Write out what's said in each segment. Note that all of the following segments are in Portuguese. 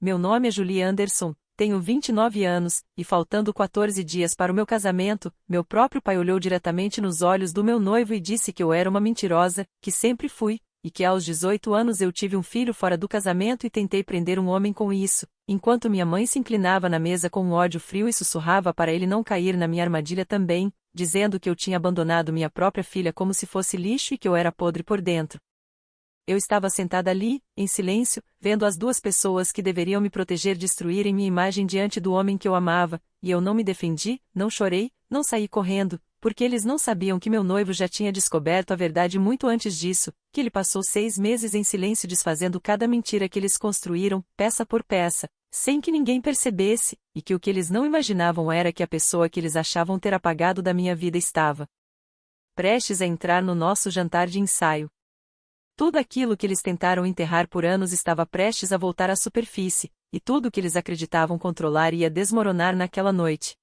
Meu nome é Julie Anderson, tenho 29 anos, e faltando 14 dias para o meu casamento, meu próprio pai olhou diretamente nos olhos do meu noivo e disse que eu era uma mentirosa, que sempre fui, e que aos 18 anos eu tive um filho fora do casamento e tentei prender um homem com isso, enquanto minha mãe se inclinava na mesa com um ódio frio e sussurrava para ele não cair na minha armadilha também, dizendo que eu tinha abandonado minha própria filha como se fosse lixo e que eu era podre por dentro. Eu estava sentada ali, em silêncio, vendo as duas pessoas que deveriam me proteger destruírem minha imagem diante do homem que eu amava, e eu não me defendi, não chorei, não saí correndo, porque eles não sabiam que meu noivo já tinha descoberto a verdade muito antes disso, que ele passou 6 meses em silêncio desfazendo cada mentira que eles construíram, peça por peça, sem que ninguém percebesse, e que o que eles não imaginavam era que a pessoa que eles achavam ter apagado da minha vida estava prestes a entrar no nosso jantar de ensaio. Tudo aquilo que eles tentaram enterrar por anos estava prestes a voltar à superfície, e tudo o que eles acreditavam controlar ia desmoronar naquela noite.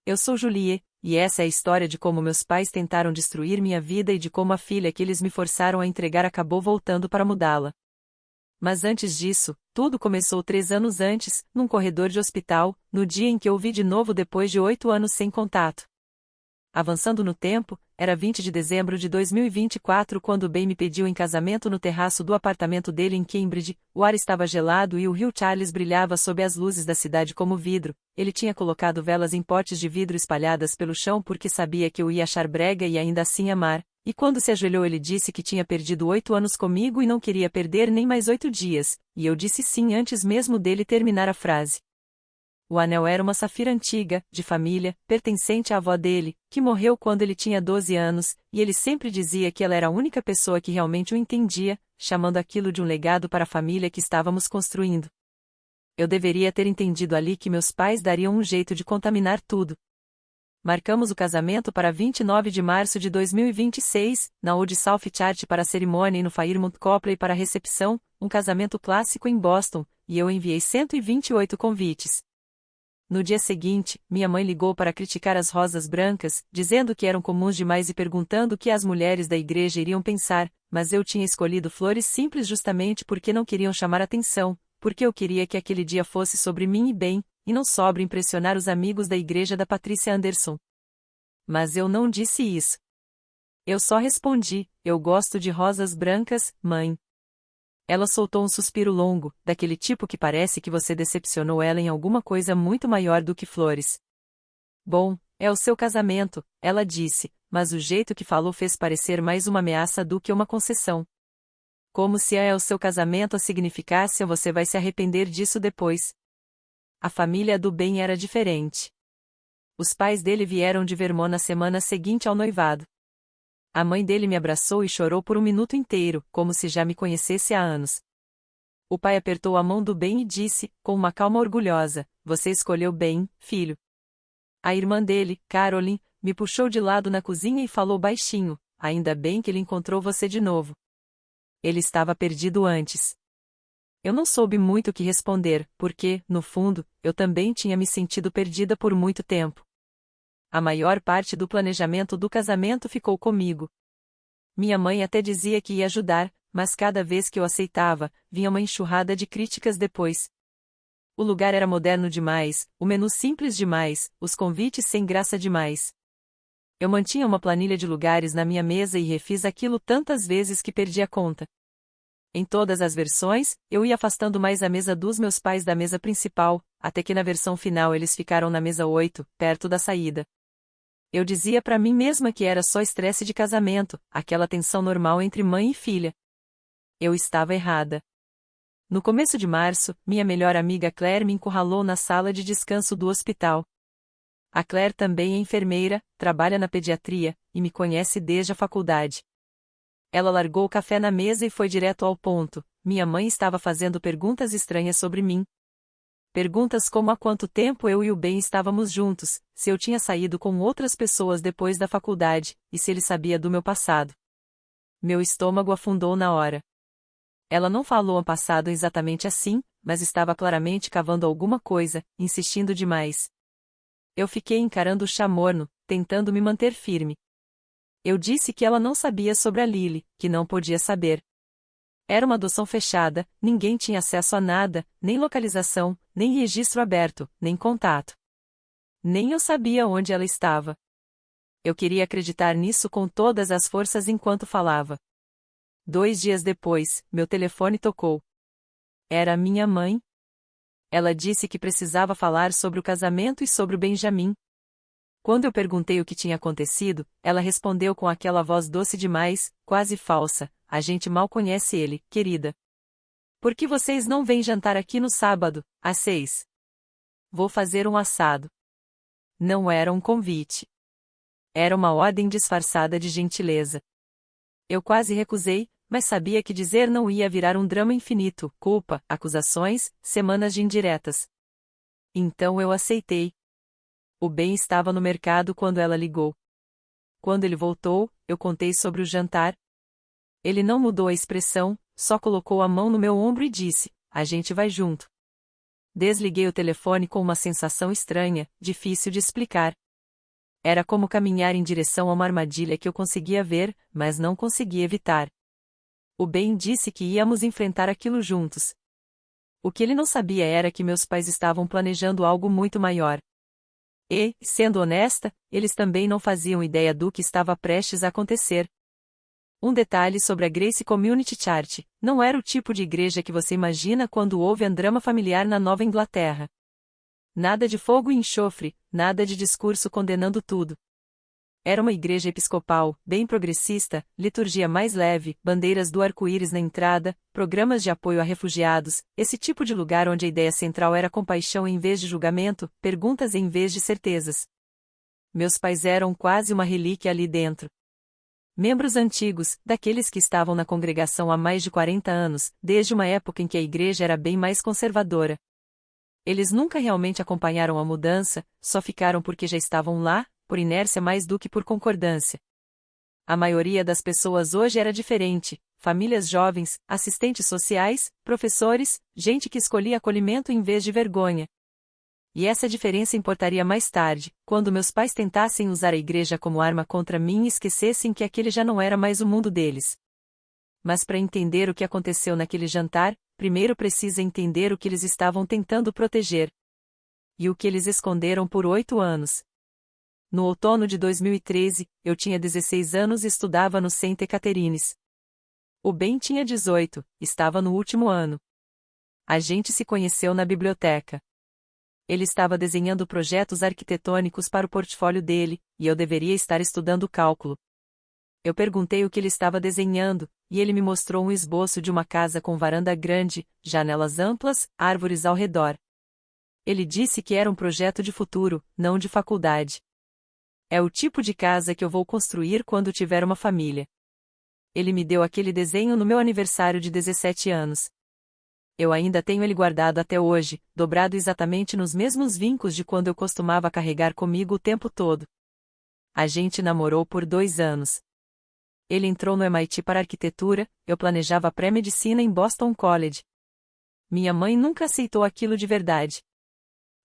Eu sou Julie, e essa é a história de como meus pais tentaram destruir minha vida e de como a filha que eles me forçaram a entregar acabou voltando para mudá-la. Mas antes disso, tudo começou 3 anos antes, num corredor de hospital, no dia em que eu o vi de novo depois de 8 anos sem contato. Avançando no tempo, era 20 de dezembro de 2024 quando Ben me pediu em casamento no terraço do apartamento dele em Cambridge. O ar estava gelado e o rio Charles brilhava sob as luzes da cidade como vidro. Ele tinha colocado velas em potes de vidro espalhadas pelo chão porque sabia que eu ia achar brega e ainda assim amar. E quando se ajoelhou ele disse que tinha perdido 8 anos comigo e não queria perder nem mais 8 dias, e eu disse sim antes mesmo dele terminar a frase. O anel era uma safira antiga, de família, pertencente à avó dele, que morreu quando ele tinha 12 anos, e ele sempre dizia que ela era a única pessoa que realmente o entendia, chamando aquilo de um legado para a família que estávamos construindo. Eu deveria ter entendido ali que meus pais dariam um jeito de contaminar tudo. Marcamos o casamento para 29 de março de 2026, na Old South Church para a cerimônia e no Fairmont Copley para a recepção, um casamento clássico em Boston, e eu enviei 128 convites. No dia seguinte, minha mãe ligou para criticar as rosas brancas, dizendo que eram comuns demais e perguntando o que as mulheres da igreja iriam pensar, mas eu tinha escolhido flores simples justamente porque não queriam chamar atenção, porque eu queria que aquele dia fosse sobre mim e Ben, e não sobre impressionar os amigos da igreja da Patrícia Anderson. Mas eu não disse isso. Eu só respondi, eu gosto de rosas brancas, mãe. Ela soltou um suspiro longo, daquele tipo que parece que você decepcionou ela em alguma coisa muito maior do que flores. Bom, é o seu casamento, ela disse, mas o jeito que falou fez parecer mais uma ameaça do que uma concessão. Como se é o seu casamento significasse você vai se arrepender disso depois. A família do Ben era diferente. Os pais dele vieram de Vermont na semana seguinte ao noivado. A mãe dele me abraçou e chorou por um minuto inteiro, como se já me conhecesse há anos. O pai apertou a mão do Ben e disse, com uma calma orgulhosa, você escolheu bem, filho. A irmã dele, Caroline, me puxou de lado na cozinha e falou baixinho, ainda bem que ele encontrou você de novo. Ele estava perdido antes. Eu não soube muito o que responder, porque, no fundo, eu também tinha me sentido perdida por muito tempo. A maior parte do planejamento do casamento ficou comigo. Minha mãe até dizia que ia ajudar, mas cada vez que eu aceitava, vinha uma enxurrada de críticas depois. O lugar era moderno demais, o menu simples demais, os convites sem graça demais. Eu mantinha uma planilha de lugares na minha mesa e refiz aquilo tantas vezes que perdi a conta. Em todas as versões, eu ia afastando mais a mesa dos meus pais da mesa principal, até que na versão final eles ficaram na mesa 8, perto da saída. Eu dizia para mim mesma que era só estresse de casamento, aquela tensão normal entre mãe e filha. Eu estava errada. No começo de março, minha melhor amiga Claire me encurralou na sala de descanso do hospital. A Claire também é enfermeira, trabalha na pediatria, e me conhece desde a faculdade. Ela largou o café na mesa e foi direto ao ponto, minha mãe estava fazendo perguntas estranhas sobre mim. Perguntas como há quanto tempo eu e o Ben estávamos juntos, se eu tinha saído com outras pessoas depois da faculdade, e se ele sabia do meu passado. Meu estômago afundou na hora. Ela não falou o passado exatamente assim, mas estava claramente cavando alguma coisa, insistindo demais. Eu fiquei encarando o chá morno, tentando me manter firme. Eu disse que ela não sabia sobre a Lily, que não podia saber. Era uma adoção fechada, ninguém tinha acesso a nada, nem localização, nem registro aberto, nem contato. Nem eu sabia onde ela estava. Eu queria acreditar nisso com todas as forças enquanto falava. 2 dias depois, meu telefone tocou. Era minha mãe. Ela disse que precisava falar sobre o casamento e sobre o Benjamin. Quando eu perguntei o que tinha acontecido, ela respondeu com aquela voz doce demais, quase falsa: a gente mal conhece ele, querida. Por que vocês não vêm jantar aqui no sábado, às 6? Vou fazer um assado. Não era um convite. Era uma ordem disfarçada de gentileza. Eu quase recusei, mas sabia que dizer não ia virar um drama infinito, culpa, acusações, semanas de indiretas. Então eu aceitei. O Ben estava no mercado quando ela ligou. Quando ele voltou, eu contei sobre o jantar. Ele não mudou a expressão, só colocou a mão no meu ombro e disse: a gente vai junto. Desliguei o telefone com uma sensação estranha, difícil de explicar. Era como caminhar em direção a uma armadilha que eu conseguia ver, mas não conseguia evitar. O Ben disse que íamos enfrentar aquilo juntos. O que ele não sabia era que meus pais estavam planejando algo muito maior. E, sendo honesta, eles também não faziam ideia do que estava prestes a acontecer. Um detalhe sobre a Grace Community Church: não era o tipo de igreja que você imagina quando ouve um drama familiar na Nova Inglaterra. Nada de fogo e enxofre, nada de discurso condenando tudo. Era uma igreja episcopal, bem progressista, liturgia mais leve, bandeiras do arco-íris na entrada, programas de apoio a refugiados, esse tipo de lugar onde a ideia central era compaixão em vez de julgamento, perguntas em vez de certezas. Meus pais eram quase uma relíquia ali dentro. Membros antigos, daqueles que estavam na congregação há mais de 40 anos, desde uma época em que a igreja era bem mais conservadora. Eles nunca realmente acompanharam a mudança, só ficaram porque já estavam lá, por inércia mais do que por concordância. A maioria das pessoas hoje era diferente: famílias jovens, assistentes sociais, professores, gente que escolhia acolhimento em vez de vergonha. E essa diferença importaria mais tarde, quando meus pais tentassem usar a igreja como arma contra mim e esquecessem que aquele já não era mais o mundo deles. Mas para entender o que aconteceu naquele jantar, primeiro precisa entender o que eles estavam tentando proteger. E o que eles esconderam por 8 anos. No outono de 2013, eu tinha 16 anos e estudava no St. Catharines. O Ben tinha 18, estava no último ano. A gente se conheceu na biblioteca. Ele estava desenhando projetos arquitetônicos para o portfólio dele, e eu deveria estar estudando cálculo. Eu perguntei o que ele estava desenhando, e ele me mostrou um esboço de uma casa com varanda grande, janelas amplas, árvores ao redor. Ele disse que era um projeto de futuro, não de faculdade. É o tipo de casa que eu vou construir quando tiver uma família. Ele me deu aquele desenho no meu aniversário de 17 anos. Eu ainda tenho ele guardado até hoje, dobrado exatamente nos mesmos vincos de quando eu costumava carregar comigo o tempo todo. A gente namorou por 2 anos. Ele entrou no MIT para arquitetura, eu planejava pré-medicina em Boston College. Minha mãe nunca aceitou aquilo de verdade.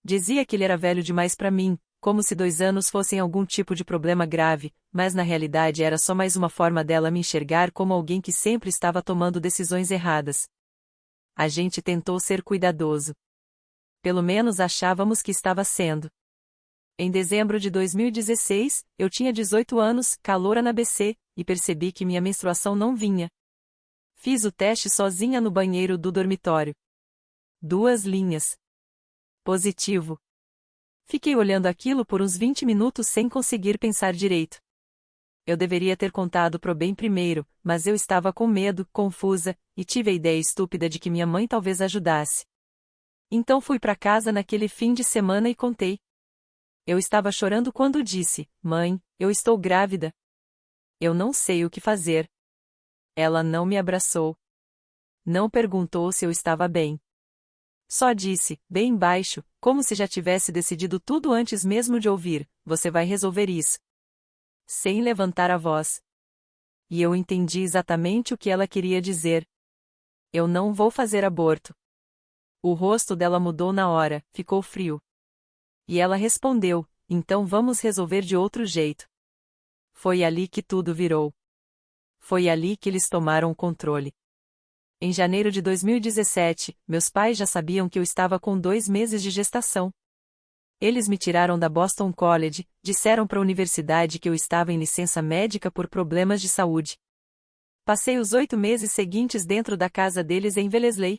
Dizia que ele era velho demais para mim, como se 2 anos fossem algum tipo de problema grave, mas na realidade era só mais uma forma dela me enxergar como alguém que sempre estava tomando decisões erradas. A gente tentou ser cuidadoso. Pelo menos achávamos que estava sendo. Em dezembro de 2016, eu tinha 18 anos, caloura na BC, e percebi que minha menstruação não vinha. Fiz o teste sozinha no banheiro do dormitório. 2 linhas. Positivo. Fiquei olhando aquilo por uns 20 minutos sem conseguir pensar direito. Eu deveria ter contado pro Ben primeiro, mas eu estava com medo, confusa, e tive a ideia estúpida de que minha mãe talvez ajudasse. Então fui para casa naquele fim de semana e contei. Eu estava chorando quando disse: "Mãe, eu estou grávida. Eu não sei o que fazer." Ela não me abraçou. Não perguntou se eu estava bem. Só disse, bem baixo, como se já tivesse decidido tudo antes mesmo de ouvir: "Você vai resolver isso." Sem levantar a voz. E eu entendi exatamente o que ela queria dizer. Eu não vou fazer aborto. O rosto dela mudou na hora, ficou frio. E ela respondeu: "Então vamos resolver de outro jeito." Foi ali que tudo virou. Foi ali que eles tomaram o controle. Em janeiro de 2017, meus pais já sabiam que eu estava com 2 meses de gestação. Eles me tiraram da Boston College, disseram para a universidade que eu estava em licença médica por problemas de saúde. Passei os 8 meses seguintes dentro da casa deles em Wellesley.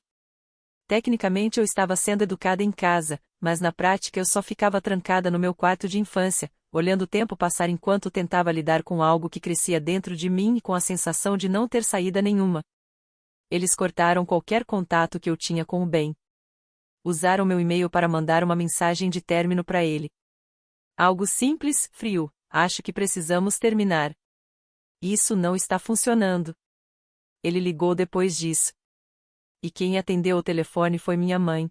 Tecnicamente eu estava sendo educada em casa, mas na prática eu só ficava trancada no meu quarto de infância, olhando o tempo passar enquanto tentava lidar com algo que crescia dentro de mim e com a sensação de não ter saída nenhuma. Eles cortaram qualquer contato que eu tinha com o Ben. Usaram meu e-mail para mandar uma mensagem de término para ele. Algo simples, frio. Acho que precisamos terminar. Isso não está funcionando. Ele ligou depois disso. E quem atendeu o telefone foi minha mãe.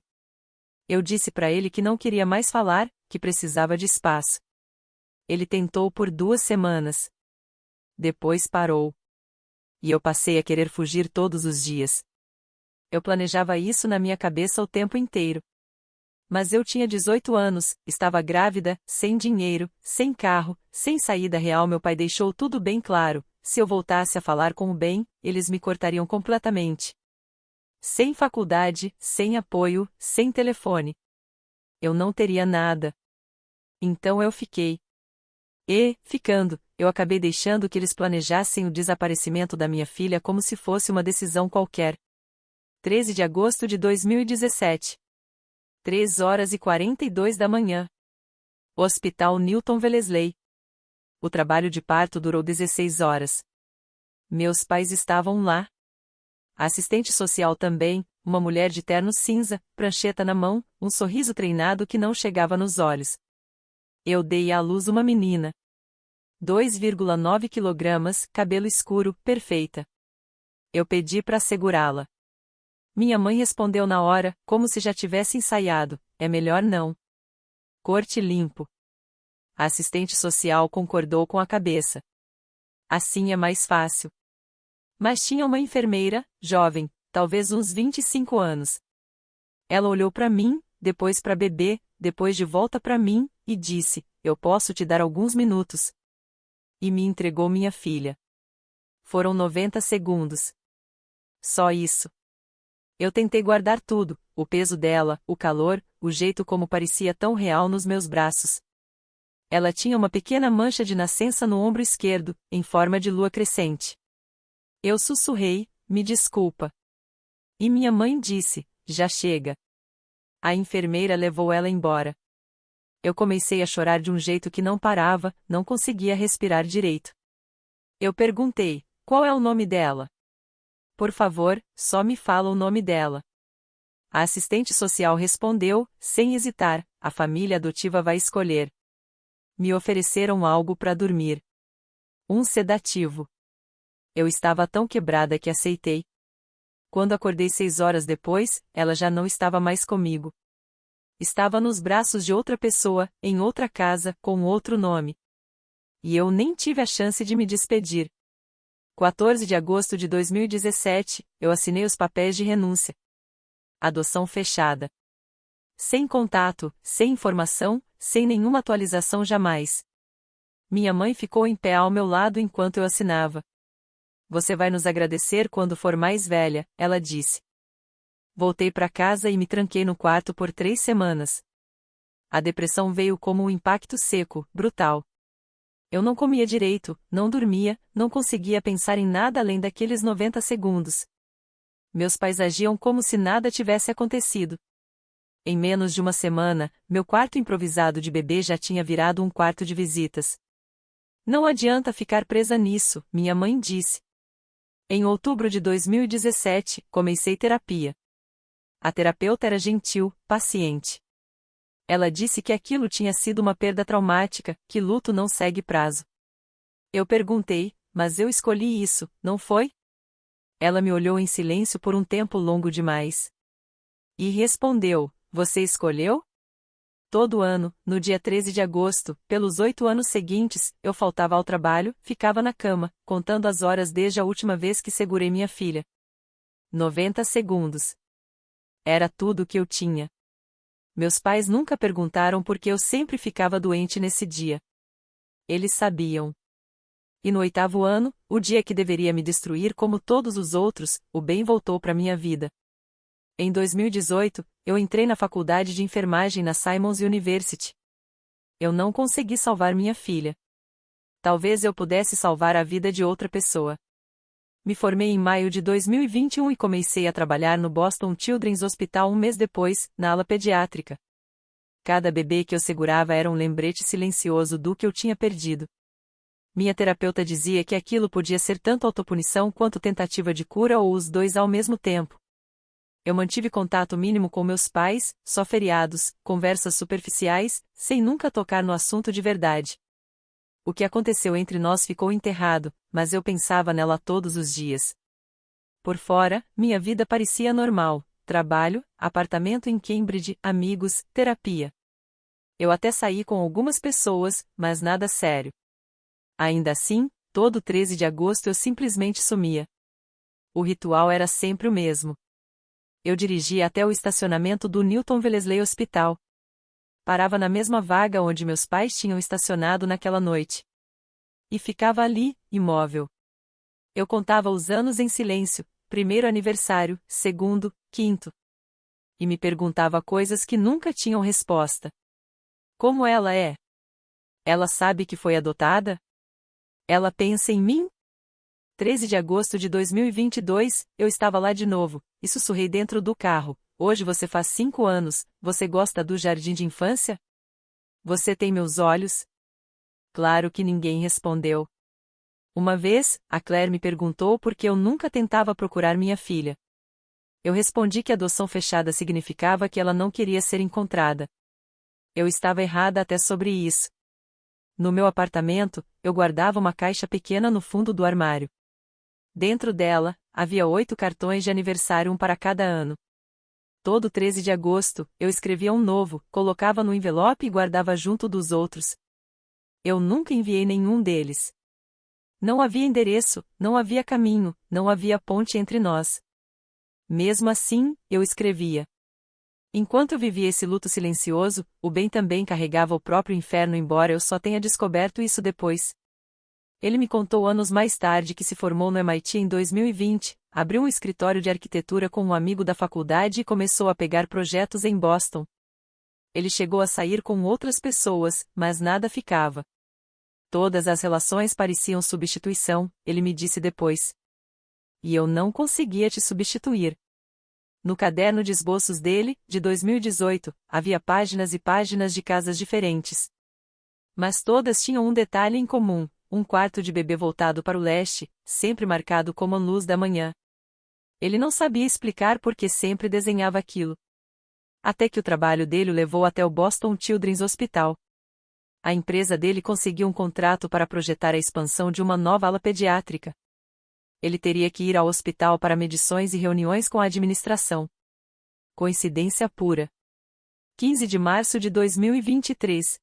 Eu disse para ele que não queria mais falar, que precisava de espaço. Ele tentou por 2 semanas. Depois parou. E eu passei a querer fugir todos os dias. Eu planejava isso na minha cabeça o tempo inteiro. Mas eu tinha 18 anos, estava grávida, sem dinheiro, sem carro, sem saída real. Meu pai deixou tudo bem claro: se eu voltasse a falar com o Ben, eles me cortariam completamente. Sem faculdade, sem apoio, sem telefone. Eu não teria nada. Então eu fiquei. E, ficando, eu acabei deixando que eles planejassem o desaparecimento da minha filha como se fosse uma decisão qualquer. 13 de agosto de 2017. 3h42 da manhã. Hospital Newton Wellesley. O trabalho de parto durou 16 horas. Meus pais estavam lá. A assistente social também, uma mulher de terno cinza, prancheta na mão, um sorriso treinado que não chegava nos olhos. Eu dei à luz uma menina. 2,9 kg, cabelo escuro, perfeita. Eu pedi para segurá-la. Minha mãe respondeu na hora, como se já tivesse ensaiado: é melhor não. Corte limpo. A assistente social concordou com a cabeça. Assim é mais fácil. Mas tinha uma enfermeira, jovem, talvez uns 25 anos. Ela olhou para mim, depois para bebê, depois de volta para mim, e disse: eu posso te dar alguns minutos. E me entregou minha filha. Foram 90 segundos. Só isso. Eu tentei guardar tudo: o peso dela, o calor, o jeito como parecia tão real nos meus braços. Ela tinha uma pequena mancha de nascença no ombro esquerdo, em forma de lua crescente. Eu sussurrei: me desculpa. E minha mãe disse: já chega. A enfermeira levou ela embora. Eu comecei a chorar de um jeito que não parava, não conseguia respirar direito. Eu perguntei: qual é o nome dela? Por favor, só me fala o nome dela. A assistente social respondeu, sem hesitar: a família adotiva vai escolher. Me ofereceram algo para dormir. Um sedativo. Eu estava tão quebrada que aceitei. Quando acordei 6 horas depois, ela já não estava mais comigo. Estava nos braços de outra pessoa, em outra casa, com outro nome. E eu nem tive a chance de me despedir. 14 de agosto de 2017, eu assinei os papéis de renúncia. Adoção fechada. Sem contato, sem informação, sem nenhuma atualização jamais. Minha mãe ficou em pé ao meu lado enquanto eu assinava. Você vai nos agradecer quando for mais velha, ela disse. Voltei para casa e me tranquei no quarto por 3 semanas. A depressão veio como um impacto seco, brutal. Eu não comia direito, não dormia, não conseguia pensar em nada além daqueles 90 segundos. Meus pais agiam como se nada tivesse acontecido. Em menos de uma semana, meu quarto improvisado de bebê já tinha virado um quarto de visitas. Não adianta ficar presa nisso, minha mãe disse. Em outubro de 2017, comecei terapia. A terapeuta era gentil, paciente. Ela disse que aquilo tinha sido uma perda traumática, que luto não segue prazo. Eu perguntei: mas eu escolhi isso, não foi? Ela me olhou em silêncio por um tempo longo demais. E respondeu: você escolheu? Todo ano, no dia 13 de agosto, pelos 8 anos seguintes, eu faltava ao trabalho, ficava na cama, contando as horas desde a última vez que segurei minha filha. 90 segundos. Era tudo o que eu tinha. Meus pais nunca perguntaram por que eu sempre ficava doente nesse dia. Eles sabiam. E no 8º ano, o dia que deveria me destruir como todos os outros, o bem voltou para minha vida. Em 2018, eu entrei na faculdade de enfermagem na Simons University. Eu não consegui salvar minha filha. Talvez eu pudesse salvar a vida de outra pessoa. Me formei em maio de 2021 e comecei a trabalhar no Boston Children's Hospital um mês depois, na ala pediátrica. Cada bebê que eu segurava era um lembrete silencioso do que eu tinha perdido. Minha terapeuta dizia que aquilo podia ser tanto autopunição quanto tentativa de cura ou os dois ao mesmo tempo. Eu mantive contato mínimo com meus pais, só feriados, conversas superficiais, sem nunca tocar no assunto de verdade. O que aconteceu entre nós ficou enterrado, mas eu pensava nela todos os dias. Por fora, minha vida parecia normal: trabalho, apartamento em Cambridge, amigos, terapia. Eu até saí com algumas pessoas, mas nada sério. Ainda assim, todo 13 de agosto eu simplesmente sumia. O ritual era sempre o mesmo. Eu dirigia até o estacionamento do Newton Wellesley Hospital. Parava na mesma vaga onde meus pais tinham estacionado naquela noite. E ficava ali, imóvel. Eu contava os anos em silêncio: primeiro aniversário, segundo, quinto. E me perguntava coisas que nunca tinham resposta. Como ela é? Ela sabe que foi adotada? Ela pensa em mim? 13 de agosto de 2022, eu estava lá de novo, e sussurrei dentro do carro: hoje você faz 5 anos, você gosta do jardim de infância? Você tem meus olhos? Claro que ninguém respondeu. Uma vez, a Claire me perguntou por que eu nunca tentava procurar minha filha. Eu respondi que adoção fechada significava que ela não queria ser encontrada. Eu estava errada até sobre isso. No meu apartamento, eu guardava uma caixa pequena no fundo do armário. Dentro dela, havia 8 cartões de aniversário, um para cada ano. Todo 13 de agosto, eu escrevia um novo, colocava no envelope e guardava junto dos outros. Eu nunca enviei nenhum deles. Não havia endereço, não havia caminho, não havia ponte entre nós. Mesmo assim, eu escrevia. Enquanto eu vivia esse luto silencioso, o Ben também carregava o próprio inferno, embora eu só tenha descoberto isso depois. Ele me contou anos mais tarde que se formou no MIT em 2020, abriu um escritório de arquitetura com um amigo da faculdade e começou a pegar projetos em Boston. Ele chegou a sair com outras pessoas, mas nada ficava. Todas as relações pareciam substituição, ele me disse depois. E eu não conseguia te substituir. No caderno de esboços dele, de 2018, havia páginas e páginas de casas diferentes. Mas todas tinham um detalhe em comum: um quarto de bebê voltado para o leste, sempre marcado como a luz da manhã. Ele não sabia explicar por que sempre desenhava aquilo. Até que o trabalho dele o levou até o Boston Children's Hospital. A empresa dele conseguiu um contrato para projetar a expansão de uma nova ala pediátrica. Ele teria que ir ao hospital para medições e reuniões com a administração. Coincidência pura. 15 de março de 2023.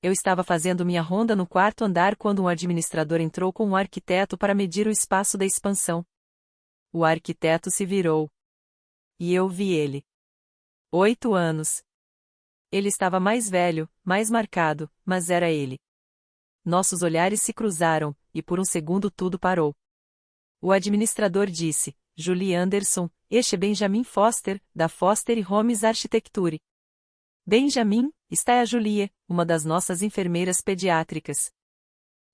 Eu estava fazendo minha ronda no 4º andar quando um administrador entrou com um arquiteto para medir o espaço da expansão. O arquiteto se virou. E eu vi ele. 8 anos. Ele estava mais velho, mais marcado, mas era ele. Nossos olhares se cruzaram, e por um segundo tudo parou. O administrador disse: Julie Anderson, este é Benjamin Foster, da Foster & Homes Architecture. Benjamin, esta é a Julie, uma das nossas enfermeiras pediátricas.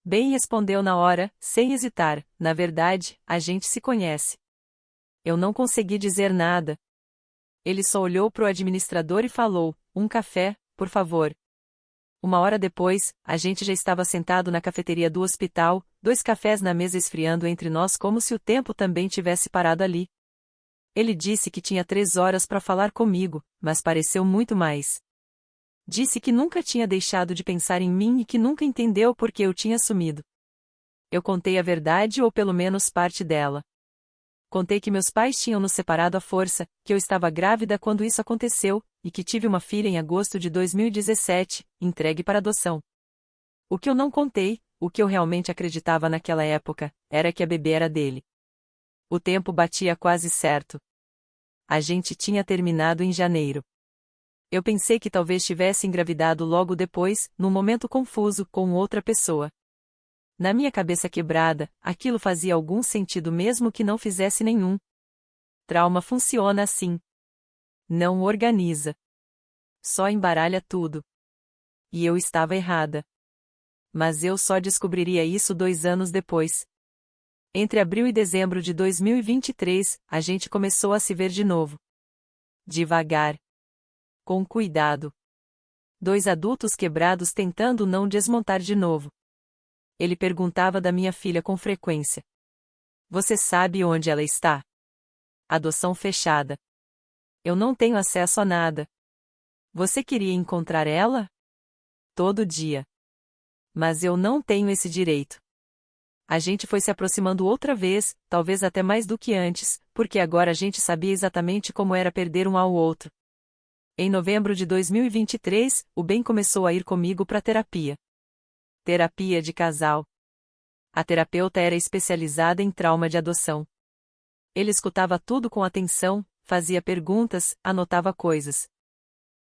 Ben respondeu na hora, sem hesitar: na verdade, a gente se conhece. Eu não consegui dizer nada. Ele só olhou para o administrador e falou: um café, por favor. 1 hora depois, a gente já estava sentado na cafeteria do hospital, 2 cafés na mesa esfriando entre nós como se o tempo também tivesse parado ali. Ele disse que tinha 3 horas para falar comigo, mas pareceu muito mais. Disse que nunca tinha deixado de pensar em mim e que nunca entendeu por que eu tinha sumido. Eu contei a verdade, ou pelo menos parte dela. Contei que meus pais tinham nos separado à força, que eu estava grávida quando isso aconteceu, e que tive uma filha em agosto de 2017, entregue para adoção. O que eu não contei, o que eu realmente acreditava naquela época, era que a bebê era dele. O tempo batia quase certo. A gente tinha terminado em janeiro. Eu pensei que talvez tivesse engravidado logo depois, num momento confuso, com outra pessoa. Na minha cabeça quebrada, aquilo fazia algum sentido mesmo que não fizesse nenhum. Trauma funciona assim. Não organiza. Só embaralha tudo. E eu estava errada. Mas eu só descobriria isso 2 anos depois. Entre abril e dezembro de 2023, a gente começou a se ver de novo. Devagar. Com cuidado. 2 adultos quebrados tentando não desmontar de novo. Ele perguntava da minha filha com frequência. Você sabe onde ela está? Adoção fechada. Eu não tenho acesso a nada. Você queria encontrar ela? Todo dia. Mas eu não tenho esse direito. A gente foi se aproximando outra vez, talvez até mais do que antes, porque agora a gente sabia exatamente como era perder um ao outro. Em novembro de 2023, o Ben começou a ir comigo para terapia. Terapia de casal. A terapeuta era especializada em trauma de adoção. Ele escutava tudo com atenção, fazia perguntas, anotava coisas.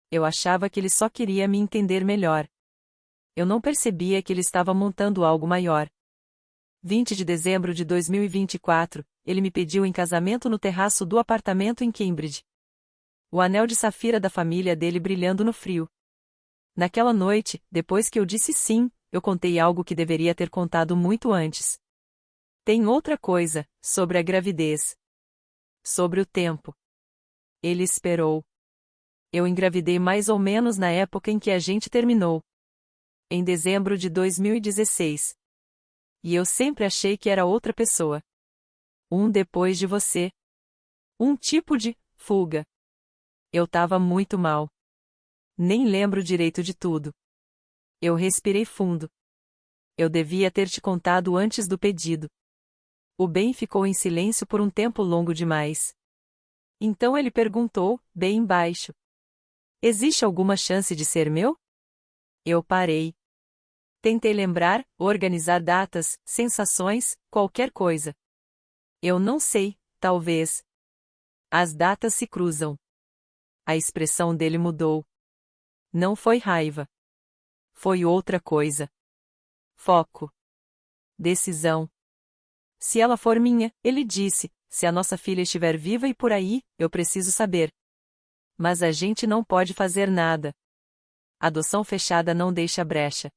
Eu achava que ele só queria me entender melhor. Eu não percebia que ele estava montando algo maior. 20 de dezembro de 2024, ele me pediu em casamento no terraço do apartamento em Cambridge. O anel de safira da família dele brilhando no frio. Naquela noite, depois que eu disse sim, eu contei algo que deveria ter contado muito antes. Tem outra coisa, sobre a gravidez. Sobre o tempo. Ele esperou. Eu engravidei mais ou menos na época em que a gente terminou. Em dezembro de 2016. E eu sempre achei que era outra pessoa. Depois de você. Um tipo de fuga. Eu tava muito mal. Nem lembro direito de tudo. Eu respirei fundo. Eu devia ter te contado antes do pedido. O Ben ficou em silêncio por um tempo longo demais. Então ele perguntou, bem baixo. Existe alguma chance de ser meu? Eu parei. Tentei lembrar, organizar datas, sensações, qualquer coisa. Eu não sei, talvez. As datas se cruzam. A expressão dele mudou. Não foi raiva. Foi outra coisa. Foco. Decisão. Se ela for minha, ele disse, se a nossa filha estiver viva e por aí, eu preciso saber. Mas a gente não pode fazer nada. Adoção fechada não deixa brecha.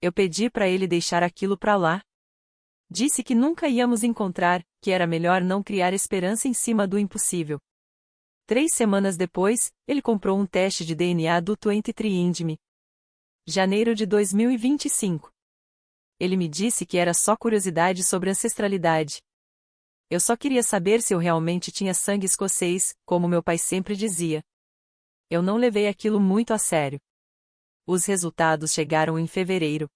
Eu pedi para ele deixar aquilo para lá. Disse que nunca íamos encontrar, que era melhor não criar esperança em cima do impossível. 3 semanas depois, ele comprou um teste de DNA do 23andMe. Janeiro de 2025. Ele me disse que era só curiosidade sobre ancestralidade. Eu só queria saber se eu realmente tinha sangue escocês, como meu pai sempre dizia. Eu não levei aquilo muito a sério. Os resultados chegaram em fevereiro.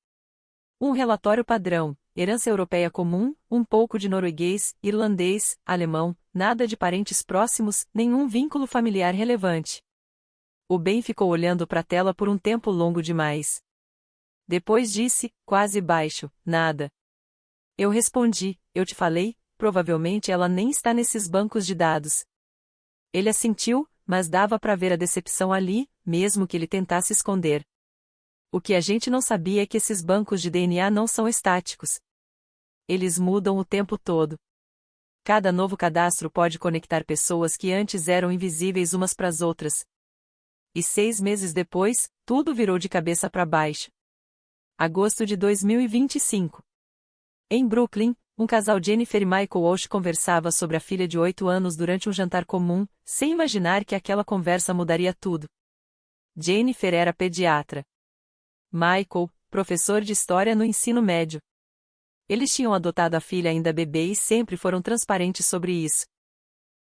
Um relatório padrão, herança europeia comum, um pouco de norueguês, irlandês, alemão, nada de parentes próximos, nenhum vínculo familiar relevante. O Ben ficou olhando para a tela por um tempo longo demais. Depois disse, quase baixo, nada. Eu respondi, eu te falei, provavelmente ela nem está nesses bancos de dados. Ele assentiu, mas dava para ver a decepção ali, mesmo que ele tentasse esconder. O que a gente não sabia é que esses bancos de DNA não são estáticos. Eles mudam o tempo todo. Cada novo cadastro pode conectar pessoas que antes eram invisíveis umas para as outras. E 6 meses depois, tudo virou de cabeça para baixo. Agosto de 2025. Em Brooklyn, um casal Jennifer e Michael Walsh conversava sobre a filha de 8 anos durante um jantar comum, sem imaginar que aquela conversa mudaria tudo. Jennifer era pediatra. Michael, professor de história no ensino médio. Eles tinham adotado a filha ainda bebê e sempre foram transparentes sobre isso.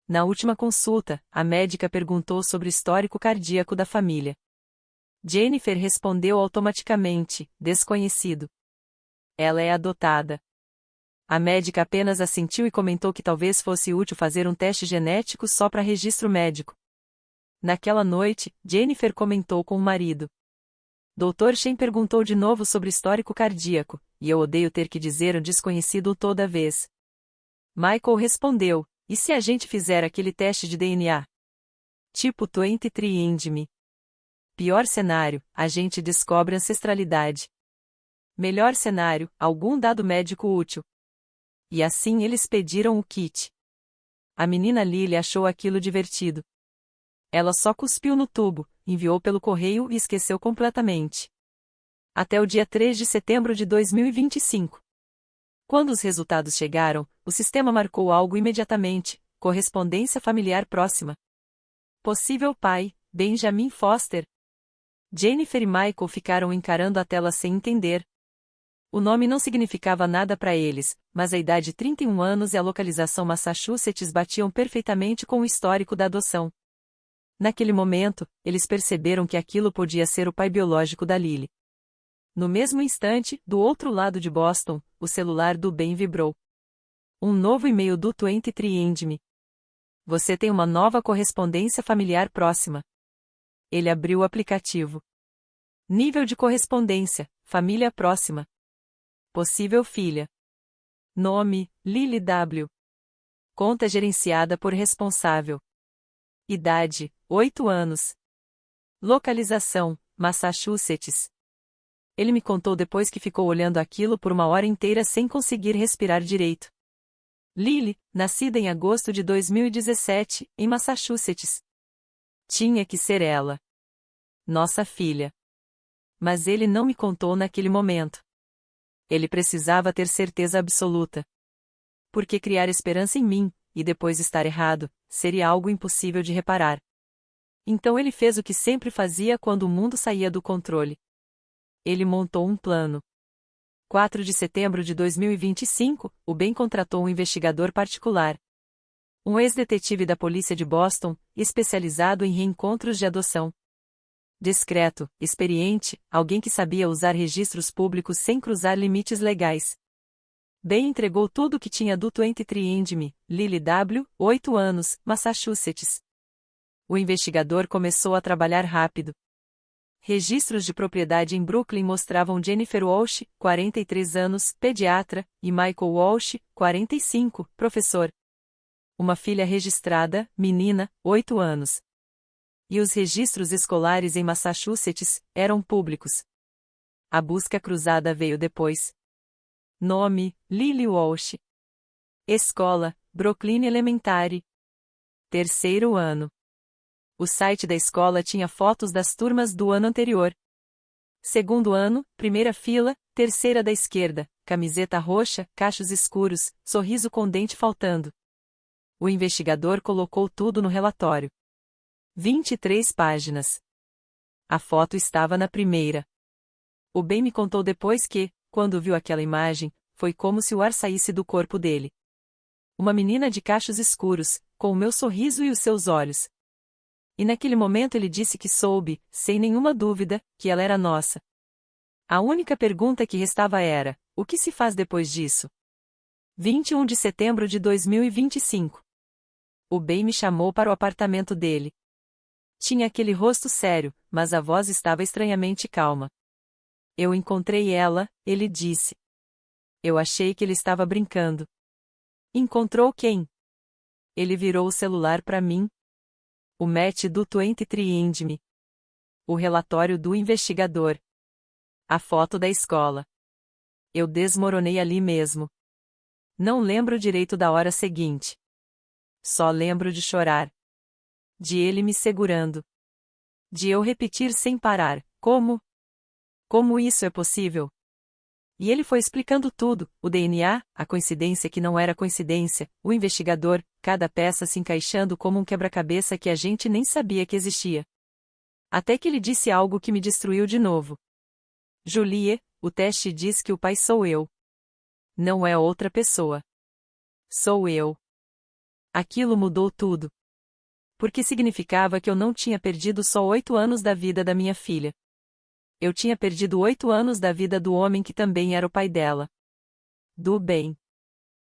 Na última consulta, a médica perguntou sobre o histórico cardíaco da família. Jennifer respondeu automaticamente, desconhecido. Ela é adotada. A médica apenas assentiu e comentou que talvez fosse útil fazer um teste genético só para registro médico. Naquela noite, Jennifer comentou com o marido. Dr. Shen perguntou de novo sobre histórico cardíaco, e eu odeio ter que dizer um desconhecido toda vez. Michael respondeu, e se a gente fizer aquele teste de DNA? Tipo 23andMe. Pior cenário, a gente descobre ancestralidade. Melhor cenário, algum dado médico útil. E assim eles pediram o kit. A menina Lily achou aquilo divertido. Ela só cuspiu no tubo, enviou pelo correio e esqueceu completamente. Até o dia 3 de setembro de 2025. Quando os resultados chegaram, o sistema marcou algo imediatamente: correspondência familiar próxima. Possível pai, Benjamin Foster. Jennifer e Michael ficaram encarando a tela sem entender. O nome não significava nada para eles, mas a idade 31 anos e a localização Massachusetts batiam perfeitamente com o histórico da adoção. Naquele momento, eles perceberam que aquilo podia ser o pai biológico da Lily. No mesmo instante, do outro lado de Boston, o celular do Ben vibrou. Um novo e-mail do 23andMe. Você tem uma nova correspondência familiar próxima. Ele abriu o aplicativo. Nível de correspondência: família próxima. Possível filha. Nome: Lily W. Conta gerenciada por responsável. Idade: 8 anos. Localização: Massachusetts. Ele me contou depois que ficou olhando aquilo por uma hora inteira sem conseguir respirar direito. Lily, nascida em agosto de 2017, em Massachusetts. Tinha que ser ela. Nossa filha. Mas ele não me contou naquele momento. Ele precisava ter certeza absoluta. Porque criar esperança em mim, e depois estar errado, seria algo impossível de reparar. Então ele fez o que sempre fazia quando o mundo saía do controle. Ele montou um plano. 4 de setembro de 2025, o Ben contratou um investigador particular. Um ex-detetive da polícia de Boston, especializado em reencontros de adoção. Discreto, experiente, alguém que sabia usar registros públicos sem cruzar limites legais. Ben entregou tudo o que tinha do 23andMe, Lily W., 8 anos, Massachusetts. O investigador começou a trabalhar rápido. Registros de propriedade em Brooklyn mostravam Jennifer Walsh, 43 anos, pediatra, e Michael Walsh, 45, professor. Uma filha registrada, menina, 8 anos. E os registros escolares em Massachusetts eram públicos. A busca cruzada veio depois. Nome: Lily Walsh. Escola: Brooklyn Elementary. Terceiro ano. O site da escola tinha fotos das turmas do ano anterior. Segundo ano, primeira fila, terceira da esquerda, camiseta roxa, cachos escuros, sorriso com dente faltando. O investigador colocou tudo no relatório. 23 páginas. A foto estava na primeira. O Ben me contou depois que, quando viu aquela imagem, foi como se o ar saísse do corpo dele. Uma menina de cachos escuros, com o meu sorriso e os seus olhos. E naquele momento ele disse que soube, sem nenhuma dúvida, que ela era nossa. A única pergunta que restava era: o que se faz depois disso? 21 de setembro de 2025. O Ben me chamou para o apartamento dele. Tinha aquele rosto sério, mas a voz estava estranhamente calma. Eu encontrei ela, ele disse. Eu achei que ele estava brincando. Encontrou quem? Ele virou o celular para mim. O match do 23andMe. O relatório do investigador. A foto da escola. Eu desmoronei ali mesmo. Não lembro direito da hora seguinte. Só lembro de chorar. De ele me segurando. De eu repetir sem parar: como? Como isso é possível? E ele foi explicando tudo: o DNA, a coincidência que não era coincidência, o investigador, cada peça se encaixando como um quebra-cabeça que a gente nem sabia que existia. Até que ele disse algo que me destruiu de novo. Julie, o teste diz que o pai sou eu. Não é outra pessoa. Sou eu. Aquilo mudou tudo. Porque significava que eu não tinha perdido só 8 anos da vida da minha filha. Eu tinha perdido 8 anos da vida do homem que também era o pai dela. Do Ben.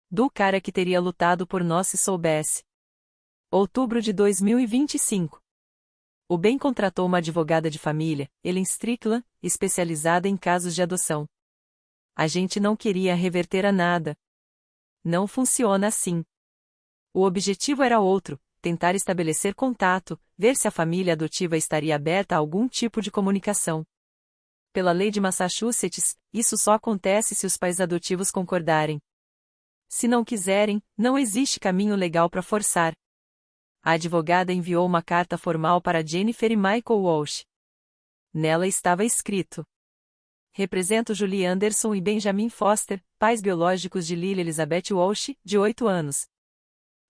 Do cara que teria lutado por nós se soubesse. Outubro de 2025. O Ben contratou uma advogada de família, Ellen Strickland, especializada em casos de adoção. A gente não queria reverter a nada. Não funciona assim. O objetivo era outro: tentar estabelecer contato, ver se a família adotiva estaria aberta a algum tipo de comunicação. Pela lei de Massachusetts, isso só acontece se os pais adotivos concordarem. Se não quiserem, não existe caminho legal para forçar. A advogada enviou uma carta formal para Jennifer e Michael Walsh. Nela estava escrito: represento Julie Anderson e Benjamin Foster, pais biológicos de Lily Elizabeth Walsh, de 8 anos.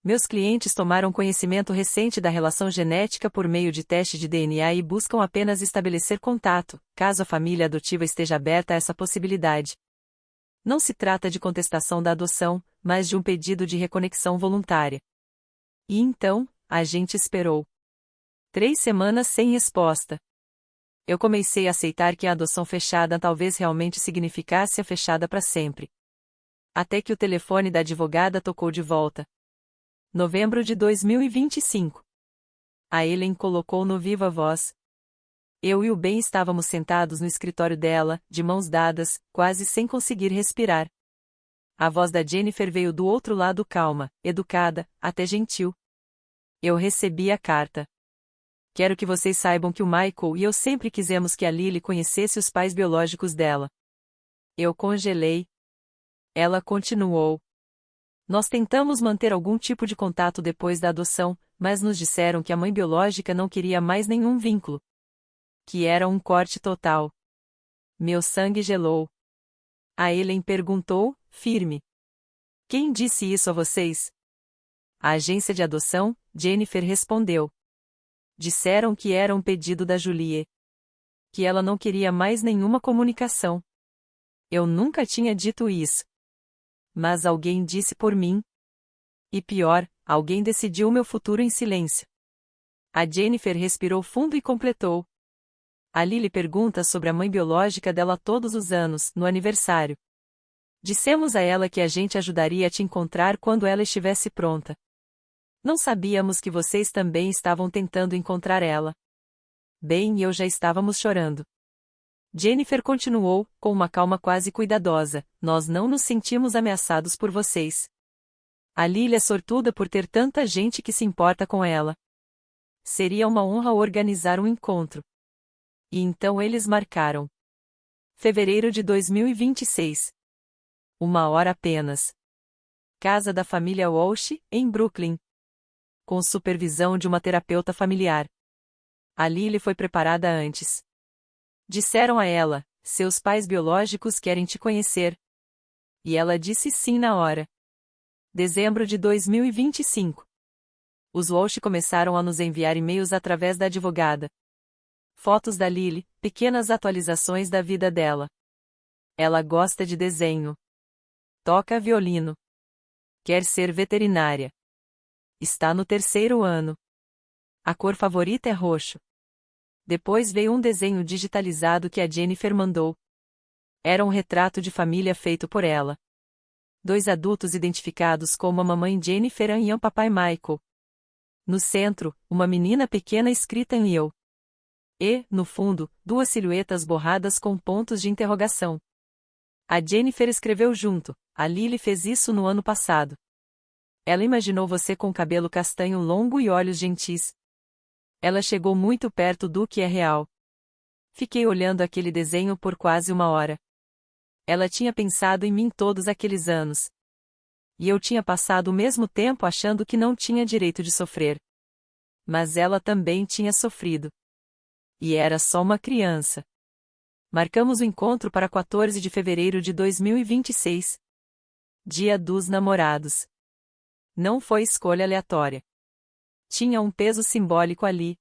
Meus clientes tomaram conhecimento recente da relação genética por meio de teste de DNA e buscam apenas estabelecer contato, caso a família adotiva esteja aberta a essa possibilidade. Não se trata de contestação da adoção, mas de um pedido de reconexão voluntária. E então, a gente esperou. 3 semanas sem resposta. Eu comecei a aceitar que a adoção fechada talvez realmente significasse a fechada para sempre. Até que o telefone da advogada tocou de volta. Novembro de 2025. A Ellen colocou no viva voz. Eu e o Ben estávamos sentados no escritório dela, de mãos dadas, quase sem conseguir respirar. A voz da Jennifer veio do outro lado calma, educada, até gentil. Eu recebi a carta. Quero que vocês saibam que o Michael e eu sempre quisemos que a Lily conhecesse os pais biológicos dela. Eu congelei. Ela continuou. Nós tentamos manter algum tipo de contato depois da adoção, mas nos disseram que a mãe biológica não queria mais nenhum vínculo. Que era um corte total. Meu sangue gelou. A Ellen perguntou, firme. Quem disse isso a vocês? A agência de adoção, Jennifer respondeu. Disseram que era um pedido da Julie. Que ela não queria mais nenhuma comunicação. Eu nunca tinha dito isso. Mas alguém disse por mim. E pior, alguém decidiu meu futuro em silêncio. A Jennifer respirou fundo e completou. A Lily pergunta sobre a mãe biológica dela todos os anos, no aniversário. Dissemos a ela que a gente ajudaria a te encontrar quando ela estivesse pronta. Não sabíamos que vocês também estavam tentando encontrar ela. Ben e eu já estávamos chorando. Jennifer continuou, com uma calma quase cuidadosa, nós não nos sentimos ameaçados por vocês. A Lily é sortuda por ter tanta gente que se importa com ela. Seria uma honra organizar um encontro. E então eles marcaram. Fevereiro de 2026. 1 hora apenas. Casa da família Walsh, em Brooklyn. Com supervisão de uma terapeuta familiar. A Lily foi preparada antes. Disseram a ela, seus pais biológicos querem te conhecer. E ela disse sim na hora. Dezembro de 2025. Os Walsh começaram a nos enviar e-mails através da advogada. Fotos da Lily, pequenas atualizações da vida dela. Ela gosta de desenho. Toca violino. Quer ser veterinária. Está no 3º ano. A cor favorita é roxo. Depois veio um desenho digitalizado que a Jennifer mandou. Era um retrato de família feito por ela. 2 adultos identificados como a mamãe Jennifer e o papai Michael. No centro, uma menina pequena escrita em eu. E, no fundo, 2 silhuetas borradas com pontos de interrogação. A Jennifer escreveu junto, a Lily fez isso no ano passado. Ela imaginou você com cabelo castanho longo e olhos gentis. Ela chegou muito perto do que é real. Fiquei olhando aquele desenho por quase 1 hora. Ela tinha pensado em mim todos aqueles anos. E eu tinha passado o mesmo tempo achando que não tinha direito de sofrer. Mas ela também tinha sofrido. E era só uma criança. Marcamos o encontro para 14 de fevereiro de 2026. Dia dos Namorados. Não foi escolha aleatória. Tinha um peso simbólico ali.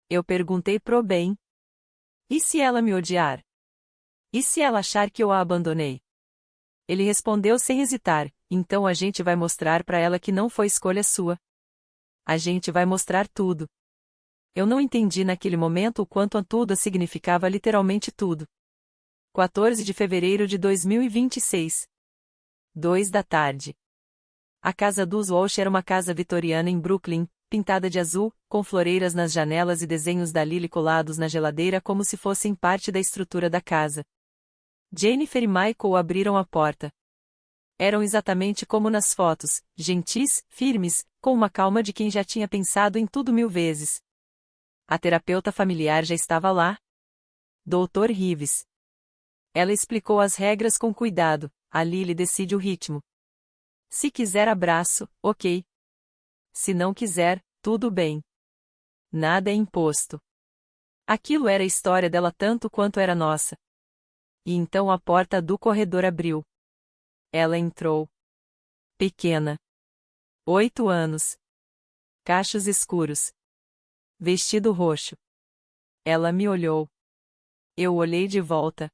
Eu perguntei pro Ben. E se ela me odiar? E se ela achar que eu a abandonei? Ele respondeu sem hesitar, então a gente vai mostrar pra ela que não foi escolha sua. A gente vai mostrar tudo. Eu não entendi naquele momento o quanto a tudo significava literalmente tudo. 14 de fevereiro de 2026. 2 da tarde. A casa dos Walsh era uma casa vitoriana em Brooklyn, pintada de azul, com floreiras nas janelas e desenhos da Lily colados na geladeira como se fossem parte da estrutura da casa. Jennifer e Michael abriram a porta. Eram exatamente como nas fotos, gentis, firmes, com uma calma de quem já tinha pensado em tudo 1000 vezes. A terapeuta familiar já estava lá. Dr. Rives. Ela explicou as regras com cuidado. A Lily decide o ritmo. Se quiser abraço, ok. Se não quiser, tudo bem. Nada é imposto. Aquilo era a história dela tanto quanto era nossa. E então a porta do corredor abriu. Ela entrou. Pequena. 8 anos. Cachos escuros. Vestido roxo. Ela me olhou. Eu olhei de volta.